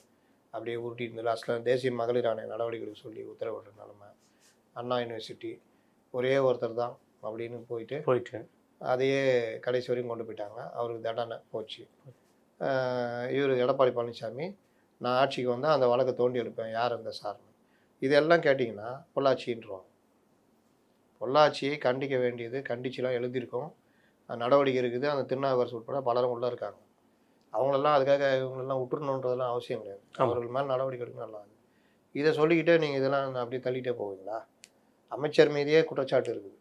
அப்படியே உருட்டிட்டு லாஸ்ட்டில் தேசிய மகளிர் ஆணைய நடவடிக்கைகளுக்கு சொல்லி உத்தரவிடுற நிலைமை. அண்ணா யூனிவர்சிட்டி ஒரே ஒருத்தர் தான் அப்படின்னு போயிட்டு அதையே கடைசி வரையும் கொண்டு போயிட்டாங்க. அவருக்கு தண்டனை போச்சு. இவர் எடப்பாடி பழனிசாமி, நான் ஆட்சிக்கு வந்தால் அந்த வழக்கை தோண்டி எடுப்பேன், யார் அந்த சார்னு. இதெல்லாம் கேட்டிங்கன்னா பொள்ளாச்சின்றோம். பொள்ளாச்சியை கண்டிக்க வேண்டியது கண்டிச்சுலாம் எழுதியிருக்கோம், நடவடிக்கை இருக்குது. அந்த திருநாவுக்கரசு உட்பட பலரும் உள்ளே இருக்காங்க. அவங்களெல்லாம் அதுக்காக இவங்களெல்லாம் விட்டுறணுன்றதெல்லாம் அவசியம் கிடையாது. அவர்கள் மேலே நடவடிக்கை எடுக்க நல்லா. இதை சொல்லிக்கிட்டே நீங்கள் இதெல்லாம் அப்படியே தள்ளிகிட்டே போவீங்களா? அமைச்சர் மீதே குற்றச்சாட்டு இருக்குது.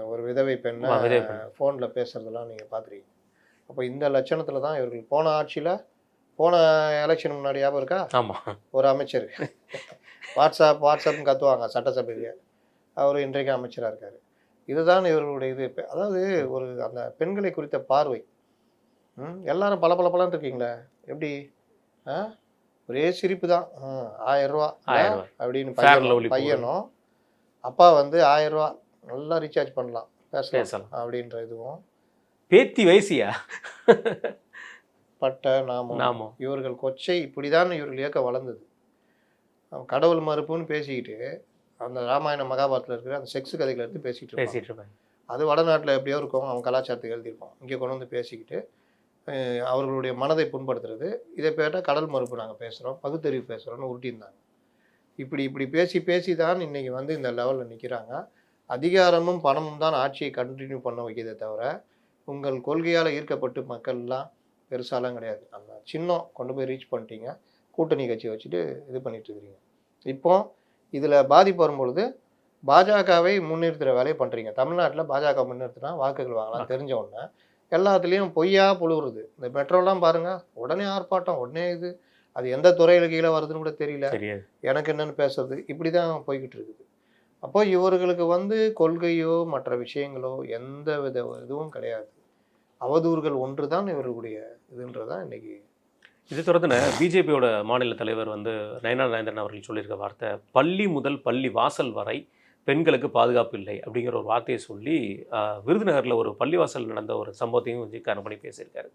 ஒரு விதவை பெண்ணை ஃபோனில் பேசுகிறதெல்லாம் நீங்கள் பார்த்துருக்கீங்க. அப்போ இந்த லட்சணத்தில் தான் இவர்கள் போன ஆட்சியில், போன எலெக்ஷன் முன்னாடி ஞாபகம் இருக்கா? ஆமாம், ஒரு அமைச்சர் வாட்ஸ்அப்னு கத்துவாங்க சட்டசபைக்கு, அவர் இன்றைக்கு அமைச்சராக இருக்கார். இதுதான் இவர்களுடைய இது. அதாவது ஒரு அந்த பெண்களை குறித்த பார்வை. எல்லாரும் பலன்னு இருக்கீங்களே, எப்படி ஒரே சிரிப்பு தான். 1000 ரூபா அப்படின்னு பையனும் அப்பா வந்து 1000 ரூபா நல்லா ரீசார்ஜ் பண்ணலாம், பேசலாம் அப்படின்ற இதுவும். பேத்தி வயசியா பட்ட நாமம் இவர்கள் கொச்சை. இப்படிதான் இவர்கள் இயக்கம் வளர்ந்தது. கடவுள் மறுப்புன்னு பேசிக்கிட்டு அந்த ராமாயண மகாபாரத்தில் இருக்கிற அந்த செக்ஸ் கதைகளை எடுத்து பேசிகிட்டு இருப்பாங்க. அது வடநாட்டில் எப்படியோ இருக்கும், அவன் கலாச்சாரத்துக்கு எழுதியிருப்பான். இங்கே கொண்டு வந்து பேசிக்கிட்டு அவர்களுடைய மனதை புண்படுத்துறது. இதை பேட்டால் கடல் மறுப்பு நாங்கள் பேசுகிறோம், பகுத்தறிவு பேசுகிறோன்னு உருட்டியிருந்தாங்க. இப்படி பேசி தான் இன்றைக்கி வந்து இந்த லெவலில் நிற்கிறாங்க. அதிகாரமும் பணமும் தான் ஆட்சியை கண்டினியூ பண்ண வைக்கிறதே தவிர உங்கள் கொள்கையால் ஈர்க்கப்பட்டு மக்கள்லாம் பெருசாலாம் கிடையாது. அந்த சின்னம் கொண்டு போய் ரீச் பண்ணிட்டீங்க, கூட்டணி கட்சியை வச்சுட்டு இது பண்ணிட்டு இருக்கிறீங்க. இப்போ இதில் பாதிப்பு வரும்பொழுது பாஜகவை முன்னிறுத்துகிற வேலையை பண்ணுறீங்க. தமிழ்நாட்டில் பாஜக முன்னிறுத்தினா வாக்குகள் வாங்கலாம் தெரிஞ்ச உடனே எல்லாத்துலேயும் பொய்யா புழுவுறது. இந்த மெட்ரோலாம் பாருங்கள், உடனே ஆர்ப்பாட்டம், உடனே இது, அது எந்த துறையில் கீழே வருதுன்னு கூட தெரியல, எனக்கு என்னென்னு பேசுறது, இப்படி தான் போய்கிட்டு இருக்குது. அப்போ இவர்களுக்கு வந்து கொள்கையோ மற்ற விஷயங்களோ எந்த வித இதுவும் கிடையாது. அவதூறுகள் ஒன்று தான் இவர்களுடைய இதுன்றதான் இன்னைக்கு. இது தொடர்ந்து பிஜேபியோட மாநில தலைவர் வந்து நயனார் நாகேந்திரன் அவர்கள் சொல்லியிருக்க வார்த்தை, பள்ளி முதல் பள்ளி வாசல் வரை பெண்களுக்கு பாதுகாப்பு இல்லை அப்படிங்கிற ஒரு வார்த்தையை சொல்லி விருதுநகரில் ஒரு பள்ளிவாசல் நடந்த ஒரு சம்பவத்தையும் வந்து காரணம் பண்ணி பேசியிருக்காரு.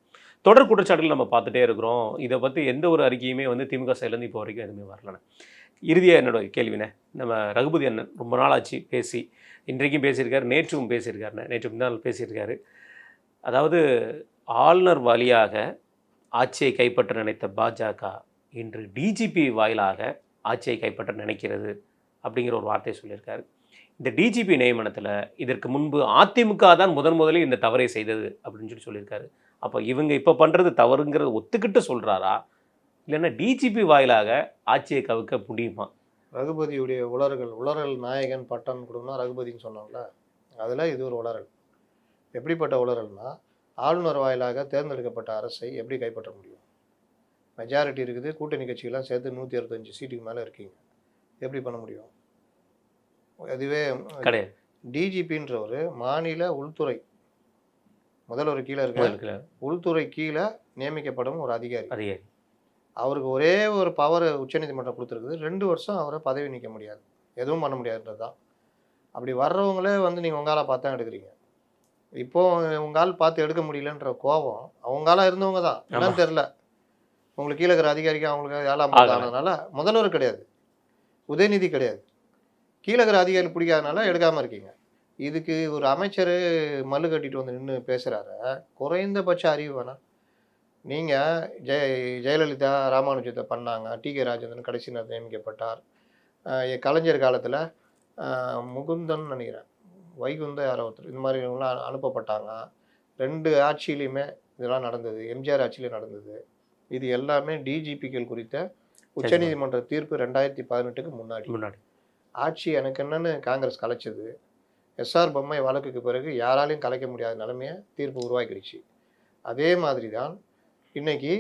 தொடர் குற்றச்சாட்டுகள் நம்ம பார்த்துட்டே இருக்கிறோம். இதை பற்றி எந்த ஒரு அறிக்கையுமே வந்து திமுக சைட்லேருந்து இப்போ வரைக்கும் எதுவுமே வரலண்ணே. இறுதியாக என்னோட கேள்வினே, நம்ம ரகுபதி அண்ணன் ரொம்ப நாளாச்சு பேசி, இன்றைக்கும் பேசியிருக்காரு, நேற்றும் பேசியிருக்காருண்ணே, நேற்று முன்னாள் பேசியிருக்காரு. அதாவது ஆளுநர் வழியாக ஆட்சியை கைப்பற்ற நினைத்த பாஜக இன்று டிஜிபி வாயிலாக ஆட்சியை கைப்பற்ற நினைக்கிறது அப்படிங்கிற ஒரு வார்த்தையை சொல்லியிருக்காரு. இந்த டிஜிபி நியமனத்தில் இதற்கு முன்பு அதிமுக தான் முதலில் இந்த தவறை செய்தது அப்படின்னு சொல்லியிருக்காரு. அப்போ இவங்க இப்போ பண்ணுறது தவறுங்கிறத ஒத்துக்கிட்டு சொல்கிறாரா, இல்லைன்னா டிஜிபி வாயிலாக ஆட்சியை கவிக்க முடியுமா? ரகுபதியுடைய உளறல் நாயகன் பட்டம் கொடுக்கணும் ரகுபதின்னு சொன்னோம்ல, அதில் இது ஒரு உளறல். எப்படிப்பட்ட உளறல்னா, ஆளுநர் வாயிலாக தேர்ந்தெடுக்கப்பட்ட அரசை எப்படி கைப்பற்ற முடியும்? மெஜாரிட்டி இருக்குது, கூட்டணி கட்சிகள்லாம் சேர்த்து 165 சீட்டுக்கு மேலே இருக்கீங்க, எப்படி பண்ண முடியும்? அதுவே கிடையாது. டிஜிபின்ற மாநில உள்துறை முதல்வர் கீழே இருக்க உள்துறை கீழே நியமிக்கப்படும் ஒரு அதிகாரி. அவருக்கு ஒரே ஒரு பவர் உச்சநீதிமன்றம் கொடுத்துருக்குது, 2 வருஷம் அவரை பதவி நீக்க முடியாது, எதுவும் பண்ண முடியாதுன்றது தான். அப்படி வர்றவங்களே வந்து நீங்கள் உங்களால் பார்த்து தான் எடுக்கிறீங்க. இப்போ உங்களால் பார்த்து எடுக்க முடியலன்ற கோபம் அவங்களால இருந்தவங்க தான், என்னன்னு தெரில. உங்களுக்கு கீழே இருக்கிற அதிகாரிக்கு அவங்களுக்கு 7ஆம் ஆனதுனால முதல்வர் கிடையாது, உதயநிதி கிடையாது, கீழே இருக்கிற அதிகாரி பிடிக்காதனால எடுக்காமல் இருக்கீங்க. இதுக்கு ஒரு அமைச்சர் மல்லு கட்டிட்டு வந்து நின்று பேசுகிறாரு, குறைந்தபட்ச அறிவு வேணாம். நீங்கள் ஜெயலலிதா ராமானுஜத்தை பண்ணாங்க, டி.கே. ராஜேந்திரன் கடைசி நேரத்தில் நியமிக்கப்பட்டார், கலைஞர் காலத்தில் முகுந்தன் நினைக்கிறேன், வைகுந்த யாரோ ஒருத்தர், இந்த மாதிரி இவங்களாம் அனுப்பப்பட்டாங்க. 2 ஆட்சியிலையுமே இதெல்லாம் நடந்தது, எம்ஜிஆர் ஆட்சியிலே நடந்தது. இது எல்லாமே டிஜிபிக்கள் குறித்த உச்சநீதிமன்ற தீர்ப்பு 2018க்கு முன்னாடி. ஆட்சி எனக்கு என்னன்னு காங்கிரஸ் கலைச்சது, எஸ்ஆர் பொம்மை வழக்குக்கு பிறகு யாராலையும் கலைக்க முடியாத நிலைமையை தீர்ப்பு உருவாக்கிடுச்சு. அதே மாதிரி தான் இன்னைக்கு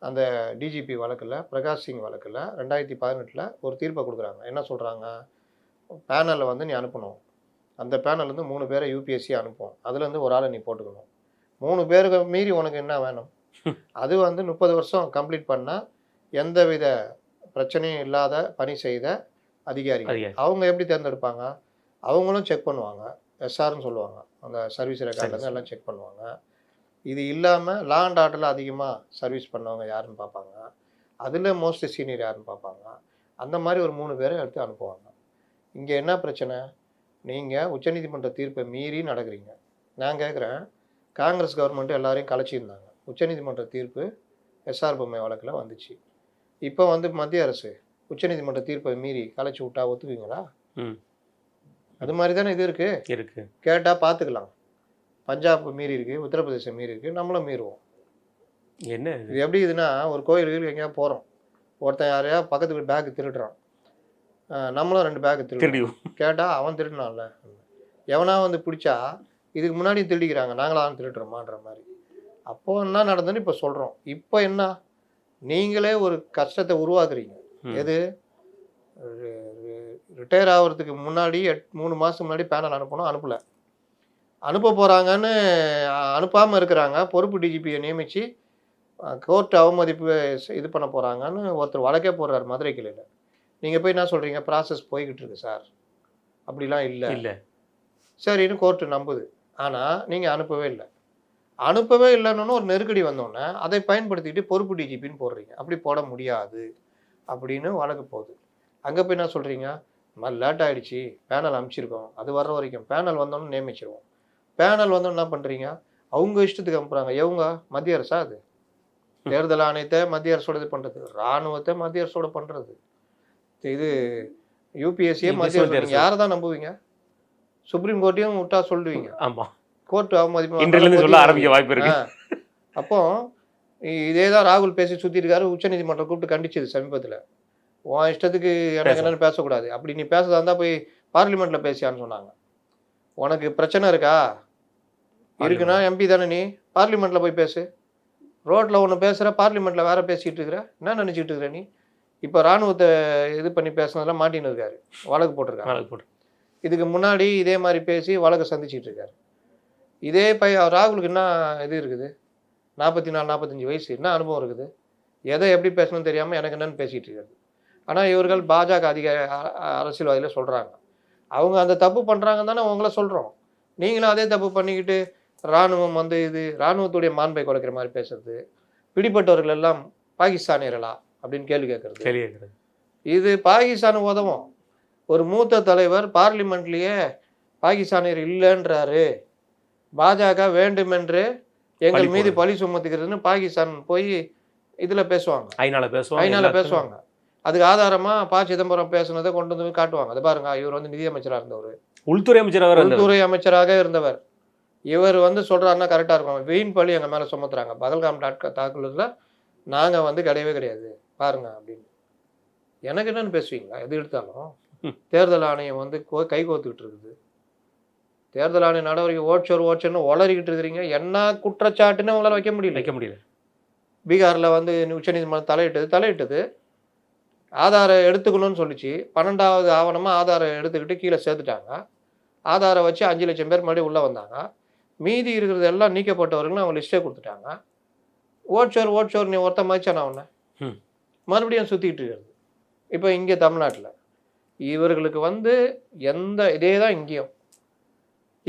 அந்த டிஜிபி வழக்கில், பிரகாஷ் சிங் வழக்கில் 2018 ஒரு தீர்ப்பை கொடுக்குறாங்க. என்ன சொல்கிறாங்க, பேனலில் வந்து நீ அனுப்பணும், அந்த பேனல்லேருந்து 3 பேரை யூபிஎஸ்சி அனுப்பும், அதுலேருந்து ஒரு ஆளை நீ போட்டுக்கணும், 3 பேருக்கு மீறி உனக்கு என்ன வேணும், அது வந்து 30 வருஷம் கம்ப்ளீட் பண்ணால் எந்தவித பிரச்சனையும் இல்லாத பணி செய்த அதிகாரிகள். அவங்க எப்படி தேர்ந்தெடுப்பாங்க, அவங்களும் செக் பண்ணுவாங்க, எஸ்ஆர்னு சொல்லுவாங்க, அந்த சர்வீஸ் ரெக்கார்ட்லேருந்து எல்லாம் செக் பண்ணுவாங்க. இது இல்லாமல் லா அண்ட் ஆர்டரில் அதிகமாக சர்வீஸ் பண்ணவங்க யாருன்னு பார்ப்பாங்க, அதில் மோஸ்ட் சீனியர் யாருன்னு பார்ப்பாங்க. அந்த மாதிரி ஒரு 3 பேரை எடுத்து அனுப்புவாங்க. இங்கே என்ன பிரச்சனை, நீங்கள் உச்சநீதிமன்ற தீர்ப்பை மீறி நடக்கிறீங்க. நான் கேட்குறேன், காங்கிரஸ் கவர்மெண்ட்டு எல்லாரையும் கலைச்சிருந்தாங்க, உச்சநீதிமன்ற தீர்ப்பு எஸ்ஆர் பொம்மை வழக்கில் வந்துச்சு. இப்போ வந்து மத்திய அரசு உச்சநீதிமன்ற தீர்ப்பை மீறி கலைச்சி விட்டா ஒத்துக்குவீங்களா? அது மாதிரி தானே இது இருக்குது. கேட்டால் பார்த்துக்கலாம், பஞ்சாப் மீறி இருக்குது, உத்தரப்பிரதேசம் மீறி இருக்குது, நம்மளும் மீறுவோம். என்ன இது எப்படி இதுன்னா, ஒரு கோயிலுக்கு எங்கேயா போகிறோம், ஒருத்தன் யாரையா பக்கத்து வீட்டு பேக்கு திருடுறான், நம்மளும் 2 பேக்கு திருடுவோம். கேட்டால் அவன் திருடினான்ல, எவனா வந்து பிடிச்சா இதுக்கு முன்னாடி திருடிக்கிறாங்க, நாங்களாம் திருடுறோமான்ற மாதிரி. அப்போது என்ன நடந்ததுன்னு இப்போ சொல்கிறோம். இப்போ என்ன, நீங்களே ஒரு கஷ்டத்தை உருவாக்குறீங்க. எது, ரிட்டையர் ஆகிறதுக்கு முன்னாடி 3 மாதத்துக்கு முன்னாடி பேனல் அனுப்பணும், அனுப்ப போகிறாங்கன்னு அனுப்பாமல் இருக்கிறாங்க. பொறுப்பு டிஜிபியை நியமித்து கோர்ட் அவமதிப்பு இது பண்ண போகிறாங்கன்னு ஒருத்தர் வழக்கே போடுறாரு மதுரை கிளையில். நீங்கள் போய் என்ன சொல்கிறீங்க, ப்ராசஸ் போய்கிட்டு இருக்கு சார், அப்படிலாம் இல்லை சரின்னு கோர்ட்டு நம்புது. ஆனால் நீங்கள் அனுப்பவே இல்லைன்னு ஒரு நெருக்கடி வந்தோடனே அதை பயன்படுத்திக்கிட்டு பொறுப்பு டிஜிபின்னு போடுறீங்க. அப்படி போட முடியாது அப்படின்னு வழக்கு போகுது. அங்கே போய் என்ன சொல்கிறீங்க, லேட் ஆகிடுச்சி, பேனல் அனுப்பிச்சிருக்கோம், அது வர்ற வரைக்கும் பேனல் வந்தோன்னு நியமிச்சிருவோம். பேனல் வந்தோன்னு என்ன பண்ணுறீங்க, அவங்க இஷ்டத்துக்கு அனுப்புகிறாங்க. எவங்க, மத்திய அரசா? அது தேர்தல் ஆணையத்தை மத்திய அரசோட இது பண்ணுறது, இராணுவத்தை மத்திய அரசோட பண்ணுறது, இது யூபிஎஸ்சியே மத்திய அரசு. யாரை தான் நம்புவீங்க? சுப்ரீம் கோர்ட்டையும் விட்டா சொல்லுவீங்க. ஆமாம், கோர்ட்டு அவமதிப்பு சொல்ல ஆரம்பிக்க வாய்ப்பு இருக்கு. அப்போ இதே தான் ராகுல் பேசி சுற்றிருக்காரு, உச்சநீதிமன்றம் கூப்பிட்டு கண்டிச்சது சமீபத்தில். உன் இஷ்டத்துக்கு எனக்கு என்னென்னு பேசக்கூடாது, அப்படி நீ பேசுறதா இருந்தால் போய் பார்லிமெண்ட்டில் பேசியான்னு சொன்னாங்க. உனக்கு பிரச்சனை இருக்கா, இருக்குன்னா எம்பி தானே நீ, பார்லிமெண்ட்டில் போய் பேசு. ரோட்டில் ஒன்று பேசுகிற, பார்லிமெண்ட்டில் வேறு பேசிகிட்டு இருக்கிற, என்ன நினச்சிக்கிட்டு இருக்கிற நீ? இப்போ இராணுவத்தை இது பண்ணி பேசுனதெல்லாம் மாட்டின்னு இருக்காரு, வழக்கு போட்டிருக்காரு. இதுக்கு முன்னாடி இதே மாதிரி பேசி வழக்கை சந்திச்சுட்டு இருக்காரு. இதே ராகுலுக்கு என்ன இது இருக்குது, 44-45 வயசு, என்ன அனுபவம் இருக்குது, எதை எப்படி பேசணும்னு தெரியாமல் எனக்கு என்னன்னு பேசிகிட்டு இருக்காரு. ஆனால் இவர்கள் பாஜக அரசியல்வாதியில் சொல்கிறாங்க, அவங்க அந்த தப்பு பண்ணுறாங்கன்னு தானே உங்களை சொல்கிறோம். நீங்களும் அதே தப்பு பண்ணிக்கிட்டு இராணுவம் வந்து இது இராணுவத்துடைய மாண்பை குலைக்கிற மாதிரி பேசுறது, பிடிப்பட்டவர்கள் எல்லாம் பாகிஸ்தானியர்களா அப்படின்னு கேள்வி கேட்கறது. இது பாகிஸ்தான் உதவும். ஒரு மூத்த தலைவர் பார்லிமெண்ட்லேயே பாகிஸ்தானியர் இல்லைன்றாரு, பாஜக வேண்டுமென்று எங்கள் மீது பழி சுமத்துகிறதுன்னு பாகிஸ்தான் போய் இதில் பேசுவாங்க, ஐநால பேசுவாங்க. அதுக்கு ஆதாரமாக ப. சிதம்பரம் பேசுனதை கொண்டு வந்து காட்டுவாங்க. அது பாருங்க, இவர் வந்து நிதியமைச்சராக இருந்தவர், உள்துறை அமைச்சராக இருந்தவர். இவர் வந்து சொல்கிறாருன்னா கரெக்டாக இருக்கும். வீண் பழி எங்கள் மேலே சுமத்துறாங்க, பகல்காம் தாக்குதலில் நாங்கள் வந்து கிடையவே கிடையாது பாருங்க அப்படின்னு. எனக்கு என்னன்னு பேசுவீங்களா? எது எடுத்தாலும் தேர்தல் ஆணையம் வந்து கை கோத்துக்கிட்டு இருக்குது. தேர்தல் ஆணைய நடவடிக்கை ஓட்சோர்னு உளறிக்கிட்டு இருக்கிறீங்க. என்ன குற்றச்சாட்டுன்னு உங்களால் வைக்க முடியல. பீகாரில் வந்து உச்சநீதிமன்றம் தலையிட்டது ஆதாரம் எடுத்துக்கணும்னு சொல்லிச்சு. 12வது ஆவணமாக ஆதாரம் எடுத்துக்கிட்டு கீழே சேர்த்துட்டாங்க. ஆதாரம் வச்சு 5 லட்சம் பேர் மறுபடியும் உள்ளே வந்தாங்க. மீதி இருக்கிறது எல்லாம் நீக்கப்பட்டவர்களும் அவங்க லிஸ்ட்டே கொடுத்துட்டாங்க. ஓட்சோர் நீ ஒருத்த மதிச்சானா உன்னை மறுபடியும் சுற்றிக்கிட்டு இருக்கிறது. இப்போ இங்கே தமிழ்நாட்டில் இவர்களுக்கு வந்து இதே தான் இங்கேயும்.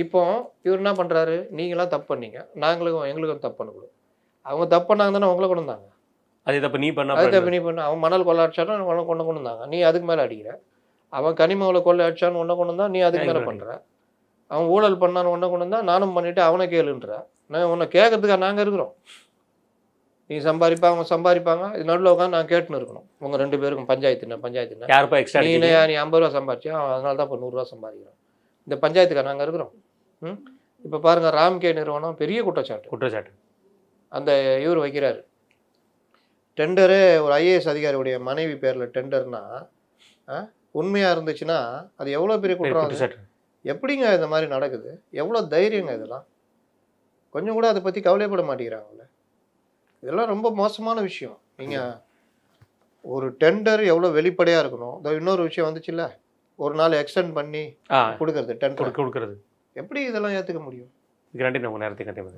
இப்போ இவர் என்ன பண்ணுறாரு? நீங்களாம் தப்பு பண்ணீங்க, எங்களுக்கும் தப்பு பண்ணக்கூடாது. அவங்க தப்பு பண்ணாங்க தானே உங்களை கொண்டு வந்தாங்க. அது தப்பு நீ பண்ண அவன் மணல் கொள்ள அடிச்சாலும் உன்னை கொண்டு வந்தாங்க, நீ அதுக்கு மேலே அடிக்கிற. அவன் கனிமவளை கொள்ள அடிச்சான்னு ஒன்றை கொண்டு வந்தா, நீ அதுக்கு மேலே பண்ணுற. அவன் ஊழல் பண்ணான்னு ஒன்றை கொண்டு வந்தா, நானும் பண்ணிவிட்டு அவனை கேளுன்ற. நான் உன்னை கேட்கறதுக்காக நாங்கள் இருக்கிறோம். நீ அவன் சம்பாதிப்பாங்க, இது நடுவில் உட்காந்து நான் கேட்டுன்னு இருக்கணும். உங்கள் 2 பேருக்கும் பஞ்சாயத்து நீ 50 ரூபா சம்பாதிச்சா, அதனால தான் இப்போ 100 ரூபா சம்பாதிக்கிறோம். இந்த பஞ்சாயத்துக்காக நாங்கள் இருக்கிறோம். இப்போ பாருங்கள், ராம்கே நிறுவனம் பெரிய குற்றச்சாட்டு அந்த இவர் வைக்கிறாரு. டெண்டரு ஒரு ஐஏஎஸ் அதிகாரியுடைய மனைவி பேரில் டெண்டர்னா உண்மையாக இருந்துச்சுன்னா அது எவ்வளோ பெரிய குற்றம். எப்படிங்க இந்த மாதிரி நடக்குது? எவ்வளோ தைரியங்க இதெல்லாம்? கொஞ்சம் கூட அதை பற்றி கவலைப்பட மாட்டேங்கிறாங்கல்ல. இதெல்லாம் ரொம்ப மோசமான விஷயம். நீங்கள் ஒரு டெண்டர் எவ்வளோ வெளிப்படையாக இருக்கணும். இன்னொரு விஷயம் வந்துச்சுல்ல, ஒரு நாள் எக்ஸ்டெண்ட் பண்ணி கொடுக்கறது, டெண்டர் கொடுக்கறது. எப்படி இதெல்லாம் ஏற்றுக்க முடியும்? இதுக்கு நன்றி. நம்ம நேரத்தை கண்டிப்பாக